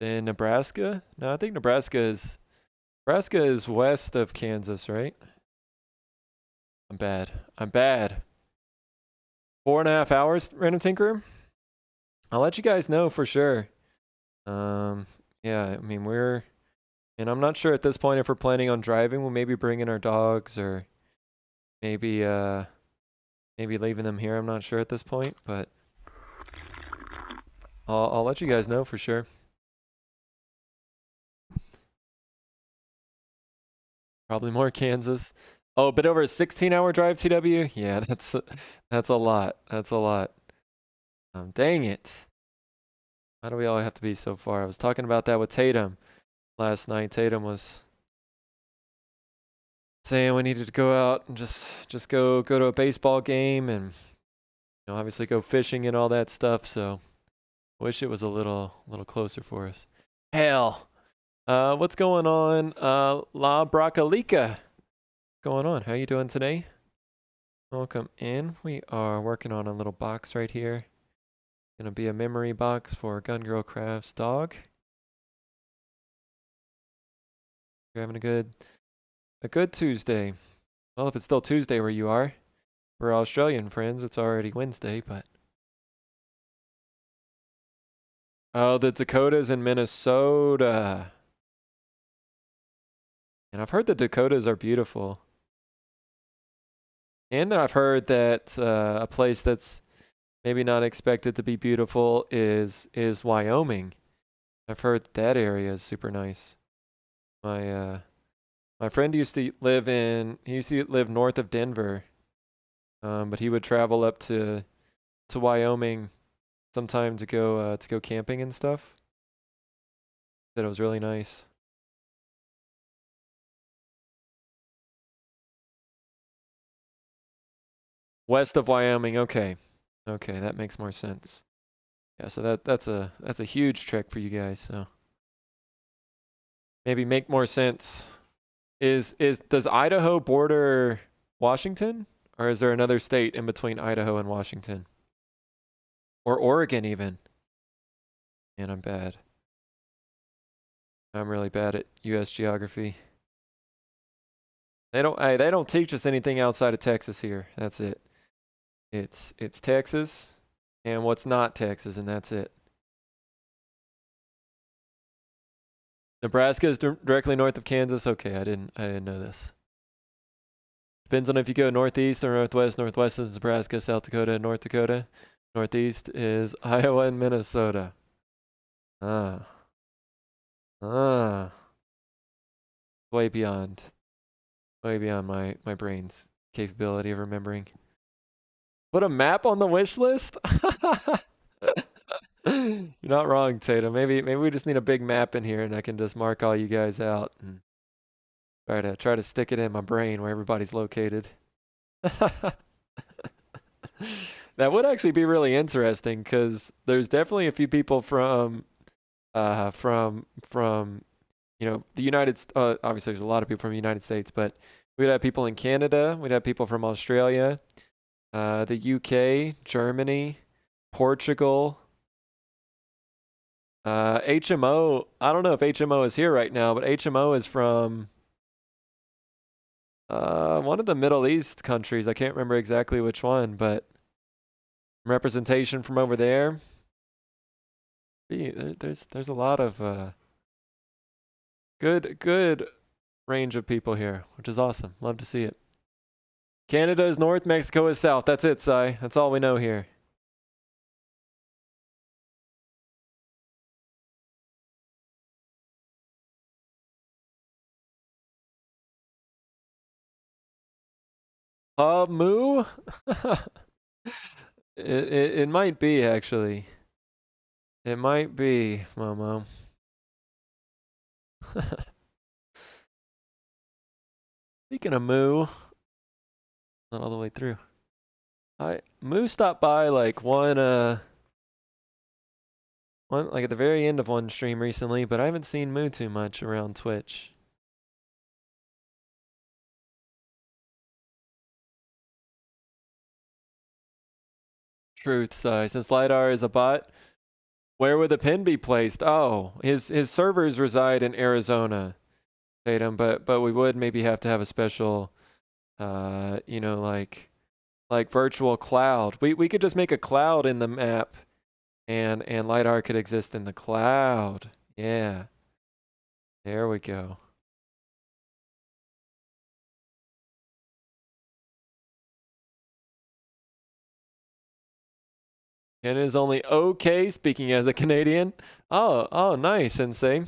then Nebraska. No, I think Nebraska is west of Kansas, right? I'm bad. 4.5 hours, Random Tinker. I'll let you guys know for sure. Yeah, I mean and I'm not sure at this point if we're planning on driving. We'll maybe bring in our dogs or maybe leaving them here. I'm not sure at this point, but I'll let you guys know for sure. Probably more Kansas. Oh, a bit over a 16-hour drive, TW? Yeah, that's a lot. That's a lot. Dang it. Why do we all have to be so far? I was talking about that with Tatum last night. Tatum was saying we needed to go out and just go to a baseball game and obviously go fishing and all that stuff. So I wish it was a little closer for us. Hell. What's going on? La Bracalica. Going on? How you doing today? Welcome in. We are working on a little box right here. Gonna be a memory box for Gun Girl Crafts dog. You're having a good Tuesday. Well, if it's still Tuesday where you are. For Australian friends, it's already Wednesday, but oh, the Dakotas in Minnesota. And I've heard the Dakotas are beautiful. And then I've heard that a place that's maybe not expected to be beautiful is Wyoming. I've heard that area is super nice. My friend used to live north of Denver, but he would travel up to Wyoming sometime to go camping and stuff. That it was really nice. West of Wyoming, okay. Okay, that makes more sense. Yeah, so that's a huge trek for you guys, so maybe make more sense. Does Idaho border Washington? Or is there another state in between Idaho and Washington? Or Oregon even? Man, I'm bad. I'm really bad at US geography. They don't teach us anything outside of Texas here. That's it. It's Texas and what's not Texas, and that's it. Nebraska is directly north of Kansas. Okay, I didn't know this. Depends on if you go northeast or northwest. Northwest is Nebraska, South Dakota, and North Dakota. Northeast is Iowa and Minnesota. Way beyond my brain's capability of remembering. Put a map on the wish list? You're not wrong, Tatum. Maybe we just need a big map in here, and I can just mark all you guys out and try to stick it in my brain where everybody's located. That would actually be really interesting because there's definitely a few people from the United States. Obviously, there's a lot of people from the United States, but we'd have people in Canada. We'd have people from Australia, the UK, Germany, Portugal. HMO, I don't know if HMO is here right now, but HMO is from one of the Middle East countries. I can't remember exactly which one, but representation from over there. There's a lot of good range of people here, which is awesome. Love to see it. Canada is north, Mexico is south. That's it, Sai. That's all we know here. Moo? It might be, actually. It might be, Momo. Speaking of Moo, not all the way through. Moo stopped by like one like at the very end of one stream recently, but I haven't seen Moo too much around Twitch. Truth, since LiDAR is a bot, where would the pin be placed? Oh, his servers reside in Arizona, Tatum, but we would maybe have to have a special, like virtual cloud. We could just make a cloud in the map, and LiDAR could exist in the cloud. Yeah, there we go. And it is only okay speaking as a Canadian. Oh, nice, Sensei.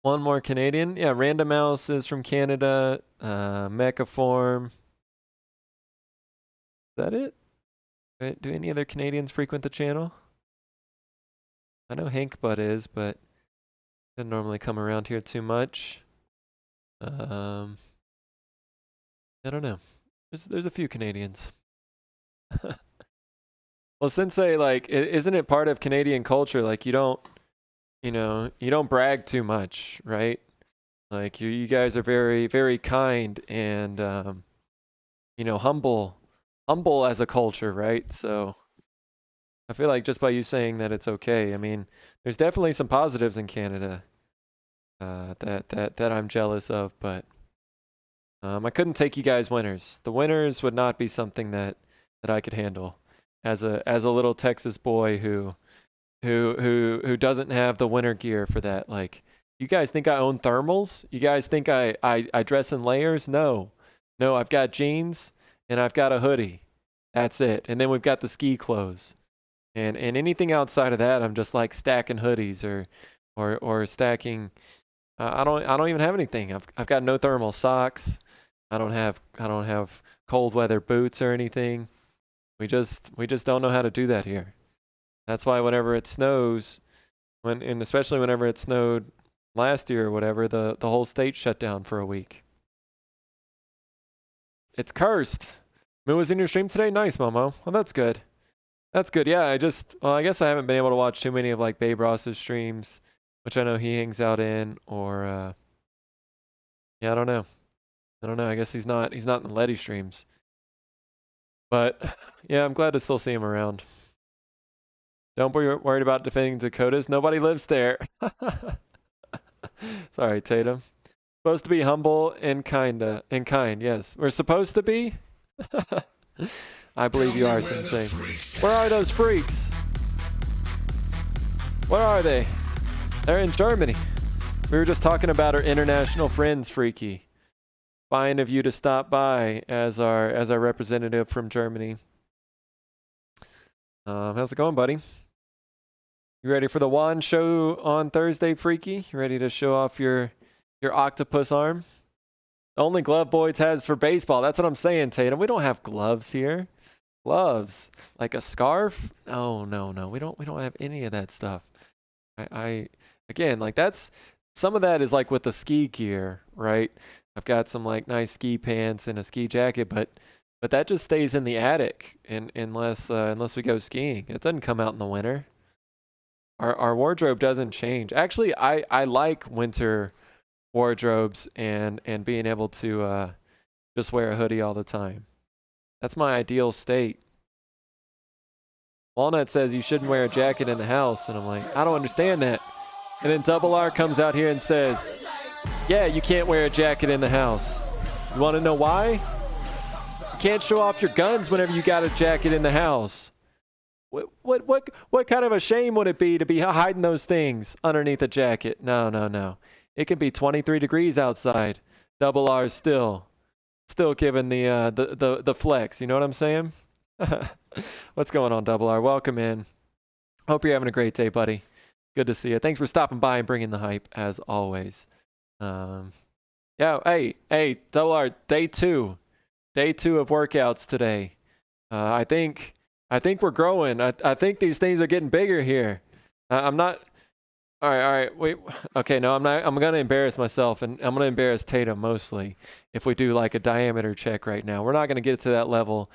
One more Canadian. Yeah, Random Mouse is from Canada. Mechaform. Is that it? Do any other Canadians frequent the channel? I know Hank Butt is, but doesn't normally come around here too much. I don't know. There's a few Canadians. Well, Sensei, like, isn't it part of Canadian culture? Like, you don't brag too much, right? Like, you guys are very, very kind and, humble as a culture, right? So I feel like just by you saying that it's okay. I mean, there's definitely some positives in Canada that I'm jealous of, but I couldn't take you guys winners. The winners would not be something that I could handle as a little Texas boy who doesn't have the winter gear for that. Like, you guys think I own thermals? You guys think I dress in layers? No, I've got jeans. and I've got a hoodie. That's it. And then we've got the ski clothes. And anything outside of that, I'm just like stacking hoodies or stacking. I don't even have anything. I've got no thermal socks. I don't have cold weather boots or anything. We just don't know how to do that here. That's why whenever it snows, and especially whenever it snowed last year or whatever, the whole state shut down for a week. It's cursed. Moo was in your stream today? Nice, Momo. Well, that's good. That's good. Yeah, I guess I haven't been able to watch too many of like Babe Ross's streams, which I know he hangs out in, or yeah, I don't know. I guess he's not in the Letty streams. But yeah, I'm glad to still see him around. Don't be worried about defending Dakotas. Nobody lives there. Sorry, Tatum. Supposed to be humble and kind. Yes, we're supposed to be. I believe you are, Sensei. Where are those freaks? Where are they? They're in Germany. We were just talking about our international friends, Freaky. Fine of you to stop by as our representative from Germany. How's it going, buddy? You ready for the wand show on Thursday, Freaky? You ready to show off your octopus arm? The only glove Boyd's has for baseball. That's what I'm saying, Tatum. We don't have gloves here. Gloves like a scarf? Oh no. We don't have any of that stuff. I again, like that's some of that is like with the ski gear, right? I've got some like nice ski pants and a ski jacket, but that just stays in the attic unless we go skiing. It doesn't come out in the winter. Our wardrobe doesn't change. Actually, I like winter wardrobes and being able to just wear a hoodie all the time. That's my ideal state. Walnut says you shouldn't wear a jacket in the house, and I'm like, I don't understand that. And then Double R comes out here and says, yeah, you can't wear a jacket in the house. You want to know why? You can't show off your guns whenever you got a jacket in the house. What kind of a shame would it be to be hiding those things underneath a jacket? No. It can be 23 degrees outside. Double R is still giving the flex. You know what I'm saying? What's going on, Double R? Welcome in. Hope you're having a great day, buddy. Good to see you. Thanks for stopping by and bringing the hype as always. Yeah. Hey, Double R. Day two of workouts today. I think we're growing. I think these things are getting bigger here. I'm not. All right. Wait. Okay. No, I'm not. I'm gonna embarrass myself, and I'm gonna embarrass Tatum mostly if we do like a diameter check right now. We're not gonna get to that level,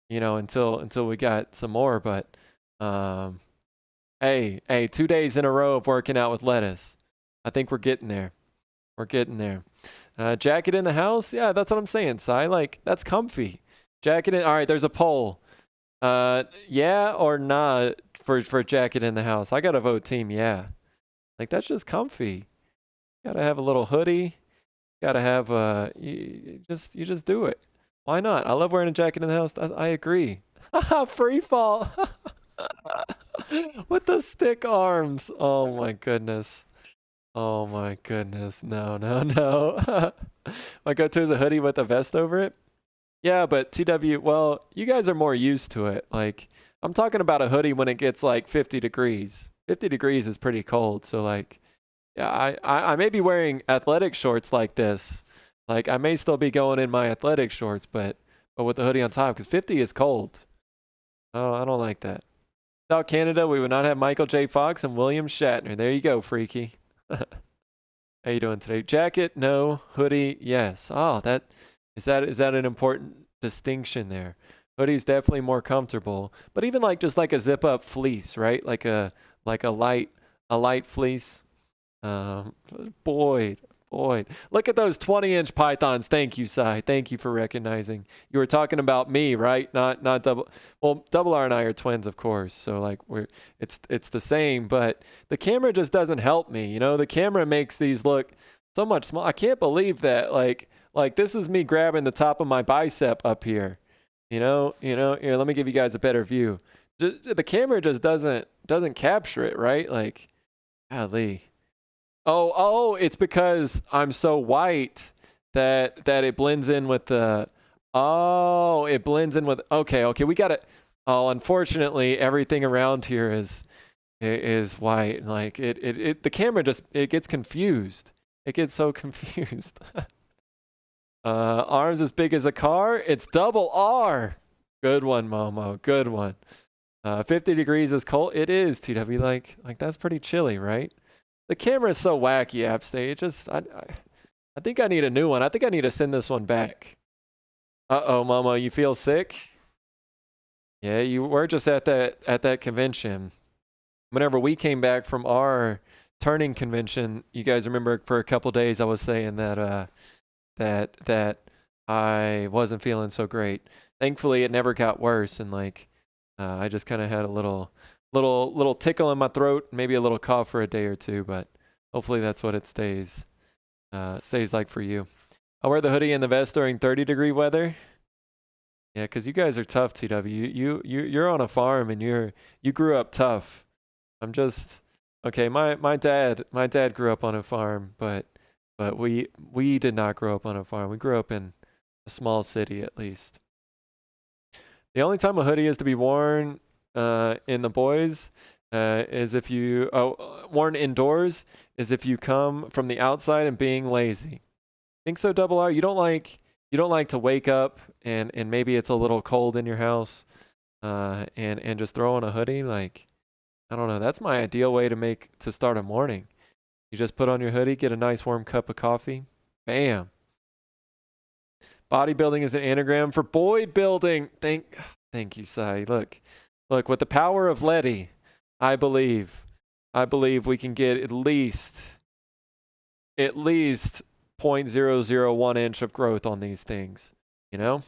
until we got some more. But hey, 2 days in a row of working out with lettuce. I think we're getting there. Jacket in the house? Yeah, that's what I'm saying, Si. Like, that's comfy. Jacket in. All right, there's a poll. Yeah or not for jacket in the house? I gotta vote team yeah. Like, that's just comfy. Gotta have a little hoodie. Gotta have you just do it. Why not? I love wearing a jacket in the house. I agree. Free fall. With the stick arms. Oh my goodness. No. My go-to is a hoodie with a vest over it. Yeah, but TW, well, you guys are more used to it. Like, I'm talking about a hoodie when it gets like 50 degrees. 50 degrees is pretty cold. So like, yeah, I may be wearing athletic shorts like this. Like, I may still be going in my athletic shorts, but with the hoodie on top, because 50 is cold. Oh, I don't like that. Without Canada, we would not have Michael J. Fox and William Shatner. There you go, Freaky. How you doing today? Jacket, no. Hoodie, yes. Oh, is that an important distinction there? Hoodie's definitely more comfortable, but even like just like a zip up fleece, right? Like a light fleece. Boyd, look at those 20-inch pythons. Thank you, Si. Thank you for recognizing. You were talking about me, right? Not Double. Well, Double R and I are twins, of course. So like it's the same, but the camera just doesn't help me. The camera makes these look so much small. I can't believe that. Like this is me grabbing the top of my bicep up here. Here, let me give you guys a better view. The camera just doesn't capture it, right? Like, golly. Oh, it's because I'm so white that it blends in with the. Oh, it blends in with. Okay, okay, we got it. Oh, unfortunately, everything around here is white. Like the camera just it gets confused. It gets so confused. Arms as big as a car. It's double R. Good one, Momo. Good one. 50 degrees is cold. It is, TW. Like that's pretty chilly, right? The camera is so wacky, Appstate. It just I think I need a new one. I think I need to send this one back. Uh-oh, Momo, you feel sick? Yeah, you were just at that convention. Whenever we came back from our turning convention, you guys remember for a couple days I was saying that that I wasn't feeling so great. Thankfully, it never got worse, and like I just kind of had a little tickle in my throat, maybe a little cough for a day or two, but hopefully that's what it stays like for you. I'll wear the hoodie and the vest during 30-degree weather. Yeah, because you guys are tough, TW. You're on a farm and you grew up tough. I'm just okay. My dad grew up on a farm, but we did not grow up on a farm. We grew up in a small city, at least. The only time a hoodie is to be worn in the boys is if you worn indoors is if you come from the outside and being lazy. Think so, Double R? You don't like to wake up and maybe it's a little cold in your house and just throw on a hoodie? Like, I don't know. That's my ideal way to start a morning. You just put on your hoodie, get a nice warm cup of coffee. Bam. Bodybuilding is an anagram for boy building. Thank you, Sai. Look, with the power of Letty, I believe we can get at least 0.001 inch of growth on these things. You know?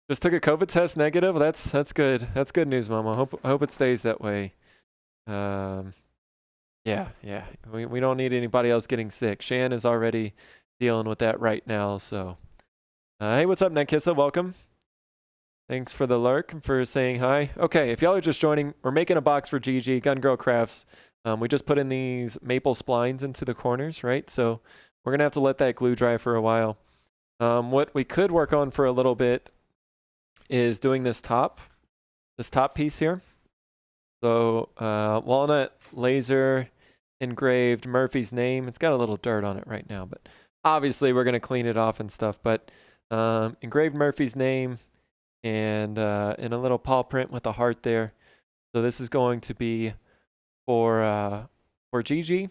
Just took a COVID test negative. That's good. That's good news, Mama. I hope it stays that way. Yeah. We don't need anybody else getting sick. Shan is already dealing with that right now. So, hey, what's up, Nekissa? Welcome. Thanks for the lurk and for saying hi. Okay, if y'all are just joining, we're making a box for GG Gun Girl Crafts. We just put in these maple splines into the corners, right? So we're gonna have to let that glue dry for a while. What we could work on for a little bit is doing this top piece here. So walnut laser engraved Murphy's name. It's got a little dirt on it right now, but obviously we're gonna clean it off and stuff. But engraved Murphy's name and a little paw print with a heart there. So this is going to be for GG.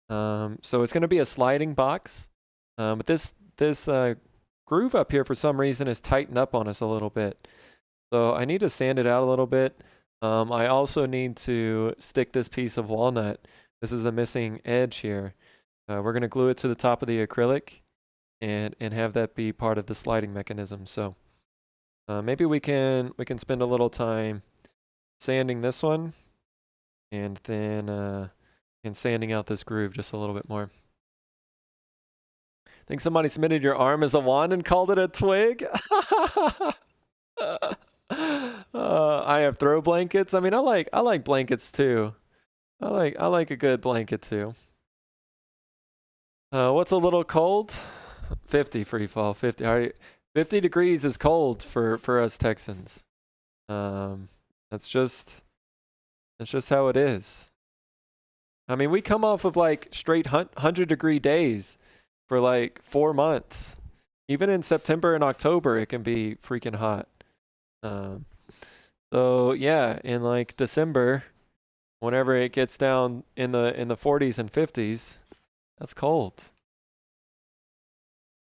So it's gonna be a sliding box. But this groove up here for some reason is tightened up on us a little bit. So I need to sand it out a little bit. I also need to stick this piece of walnut. This is the missing edge here. We're gonna glue it to the top of the acrylic and have that be part of the sliding mechanism. So maybe we can spend a little time sanding this one and then sanding out this groove just a little bit more. I think somebody submitted your arm as a wand and called it a twig. I have throw blankets. I mean, I like blankets too. I like a good blanket too. What's a little cold? 50 free fall. 50. All right. 50 degrees is cold for us Texans. That's just how it is. I mean, we come off of like straight 100-degree days for like 4 months. Even in September and October, it can be freaking hot. So yeah, in like December, whenever it gets down in the 40s and 50s, that's cold.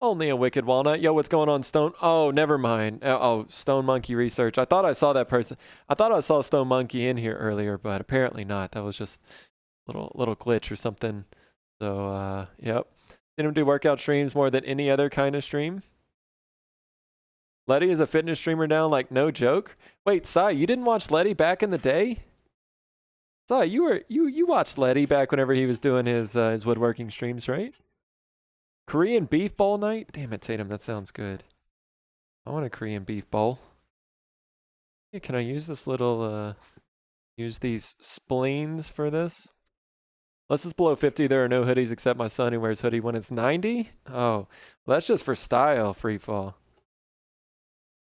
Only a wicked walnut. Yo, what's going on, Stone? Oh, never mind. Oh, Stone Monkey Research. I thought I saw that person. I thought I saw Stone Monkey in here earlier, but apparently not. That was just a little glitch or something. So, yep. Seen him do workout streams more than any other kind of stream. Letty is a fitness streamer now, like no joke. Wait, Sai, you didn't watch Letty back in the day? Sai, you watched Letty back whenever he was doing his woodworking streams, right? Korean beef bowl night? Damn it, Tatum, that sounds good. I want a Korean beef bowl. Hey, can I use this little, use these spleens for this? Unless it's below 50, there are no hoodies except my son who wears hoodie when it's 90? Oh, well, that's just for style, free fall.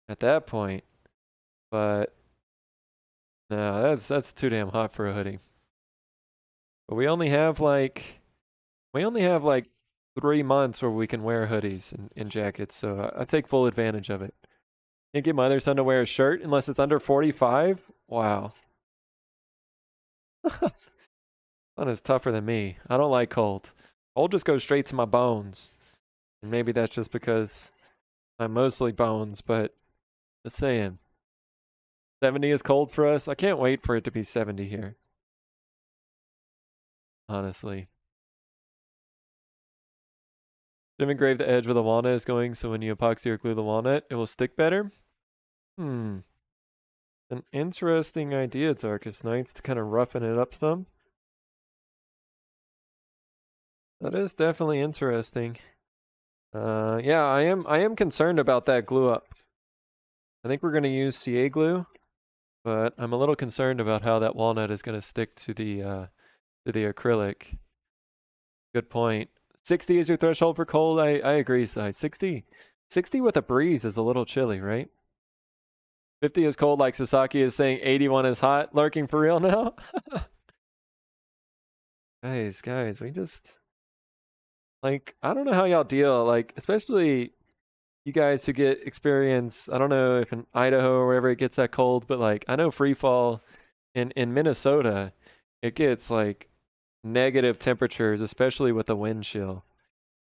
at that point. But no, that's too damn hot for a hoodie. But we only have like 3 months where we can wear hoodies and jackets, so I take full advantage of it. Can't get my other son to wear a shirt unless it's under 45. Wow. Son is tougher than me. I don't like cold. Cold just goes straight to my bones. And maybe that's just because I'm mostly bones, but just saying. 70 is cold for us. I can't wait for it to be 70 here. Honestly. Jim engraved the edge where the walnut is going, so when you epoxy or glue the walnut, it will stick better. An interesting idea, Darkest Night, to kind of roughen it up some. That is definitely interesting. Yeah, I am concerned about that glue up. I think we're going to use CA glue, but I'm a little concerned about how that walnut is going to stick to the acrylic. Good point. 60 is your threshold for cold. I agree, Si. 60 with a breeze is a little chilly, right? 50 is cold, like Sasaki is saying. 81 is hot. Lurking for real now? Guys, we just... Like, I don't know how y'all deal, like, especially you guys who get experience, I don't know if in Idaho or wherever it gets that cold, but like, I know free fall in Minnesota, it gets like negative temperatures, especially with the wind chill.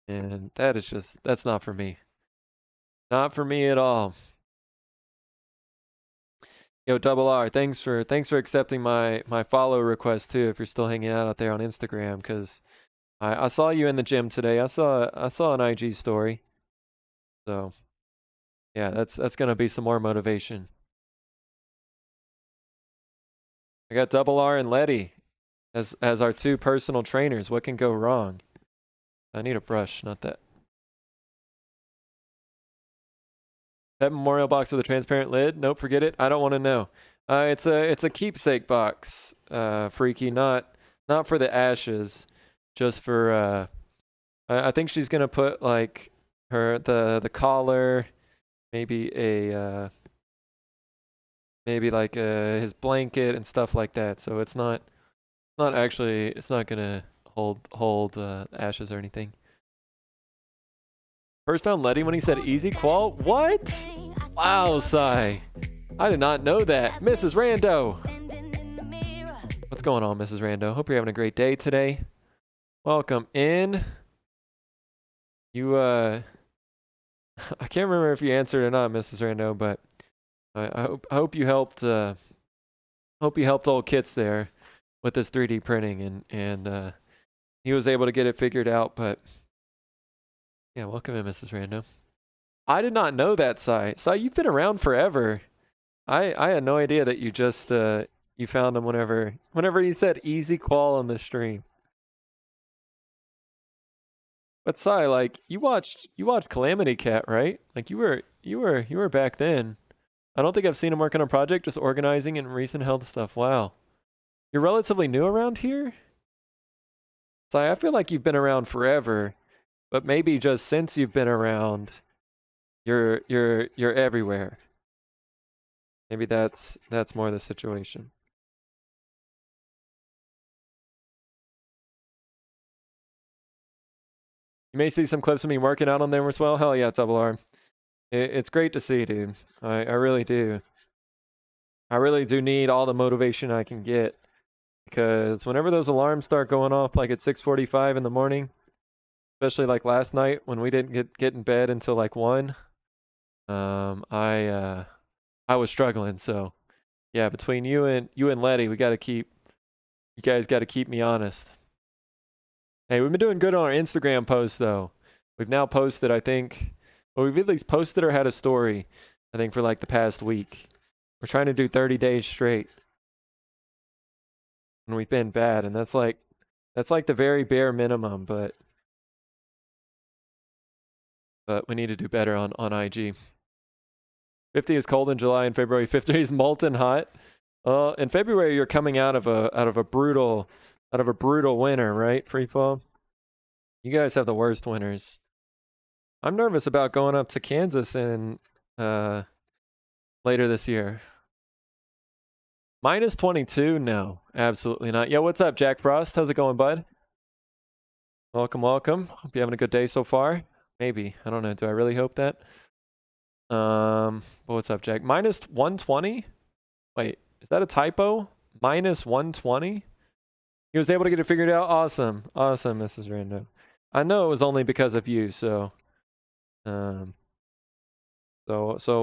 And that is just, that's not for me. Not for me at all. Yo, Double R, thanks for accepting my follow request too, if you're still hanging out there on Instagram, because I saw you in the gym today. I saw an IG story. So, yeah, that's gonna be some more motivation. I got Double R and Letty as our two personal trainers. What can go wrong? I need a brush, not that. That memorial box with a transparent lid? Nope, forget it. I don't want to know. It's a keepsake box, Freaky, not for the ashes, just for I think she's gonna put like the collar, maybe like his blanket and stuff like that. So it's not gonna hold ashes or anything. First found Letty when he said easy qual. What? Wow, Sai. I did not know that. Mrs. Rando. What's going on, Mrs. Rando? Hope you're having a great day today. Welcome in. You I can't remember if you answered or not, Mrs. Rando, but I hope you helped old Kits there with this 3D printing and he was able to get it figured out, but yeah, welcome in, Mrs. Rando. I did not know that, Sai. Sai, you've been around forever. I had no idea that you just you found him whenever you said easy qual on the stream. But Sai, like you watched Calamity Cat, right? Like you were back then. I don't think I've seen him work on a project, just organizing and recent health stuff. Wow. You're relatively new around here? Sai, I feel like you've been around forever, but maybe just since you've been around, you're everywhere. Maybe that's more the situation. You may see some clips of me working out on there as well. Hell yeah, Double R. It's great to see, dude. I really do. I really do need all the motivation I can get, because whenever those alarms start going off, like at 6:45 in the morning, especially like last night when we didn't get in bed until like 1, I was struggling. So yeah, between you and Letty, you guys got to keep me honest. Hey, we've been doing good on our Instagram posts though. We've now posted, I think, well, we've at least posted or had a story, I think, for like the past week. We're trying to do 30 days straight. And we've been bad, and that's like the very bare minimum, but we need to do better on IG. 50 is cold in July, and February 50 is molten hot. In February you're coming out of a brutal winter, right? Free fall. You guys have the worst winters. I'm nervous about going up to Kansas in later this year. Minus 22? No, absolutely not. Yeah, what's up, Jack Frost? How's it going, bud? Welcome, welcome. Hope you're having a good day so far. Maybe. I don't know. Do I really hope that? But what's up, Jack? Minus 120? Wait, is that a typo? Minus 120? He was able to get it figured out? Awesome. Awesome, Mrs. Random. I know it was only because of you, so so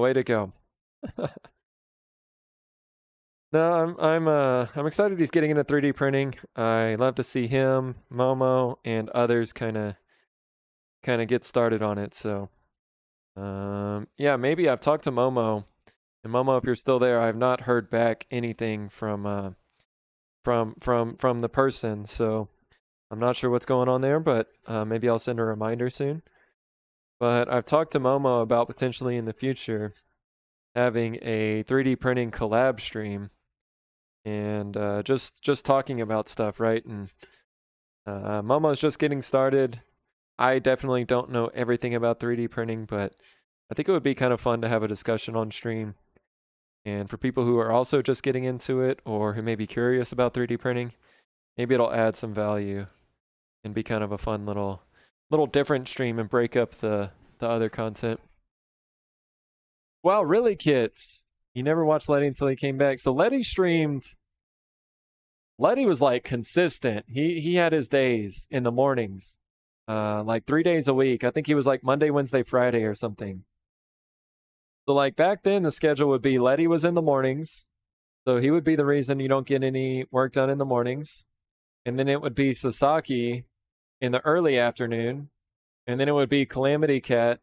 way to go. No, I'm excited he's getting into 3D printing. I love to see him, Momo, and others kind of get started on it. So, yeah, maybe I've talked to Momo, and Momo, if you're still there, I have not heard back anything from the person. So I'm not sure what's going on there, but maybe I'll send a reminder soon. But I've talked to Momo about potentially in the future having a 3D printing collab stream. And just talking about stuff, right? And Momo's just getting started. I definitely don't know everything about 3D printing, but I think it would be kind of fun to have a discussion on stream. And for people who are also just getting into it or who may be curious about 3D printing, maybe it'll add some value and be kind of a fun little different stream and break up the other content. Wow, really, kids? You never watched Letty until he came back. So Letty streamed. Letty was like consistent. He had his days in the mornings, like 3 days a week. I think he was like Monday, Wednesday, Friday or something. So like back then the schedule would be Letty was in the mornings. So he would be the reason you don't get any work done in the mornings. And then it would be Sasaki in the early afternoon. And then it would be Calamity Cat.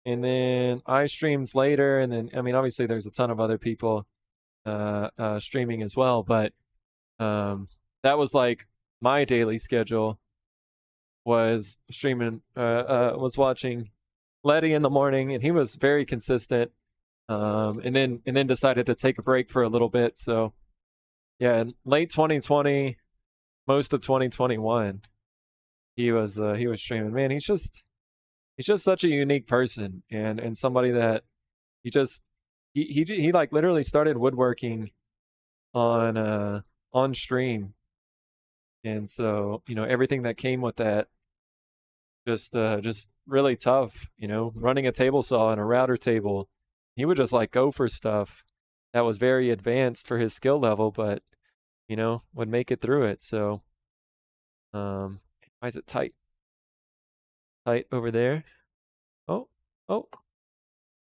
And then I streams later. And then, I mean, obviously there's a ton of other people streaming as well. But that was like my daily schedule was streaming, was watching Letty in the morning. And he was very consistent. And then decided to take a break for a little bit. So yeah, in late 2020, most of 2021, he was streaming. Man, he's just such a unique person and somebody that he like literally started woodworking on stream. And so, you know, everything that came with that just really tough, you know, running a table saw and a router table. He would just like go for stuff that was very advanced for his skill level, but you know, would make it through it. So why is it tight? Tight over there. Oh, oh,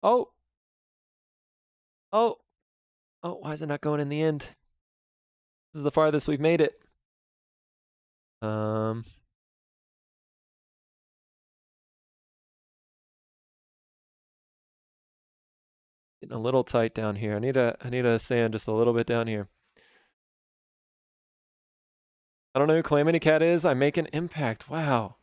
oh, oh, oh, why is it not going in the end? This is the farthest we've made it. Getting a little tight down here. I need to sand just a little bit down here. I don't know who Calamity Cat is. I make an impact. Wow.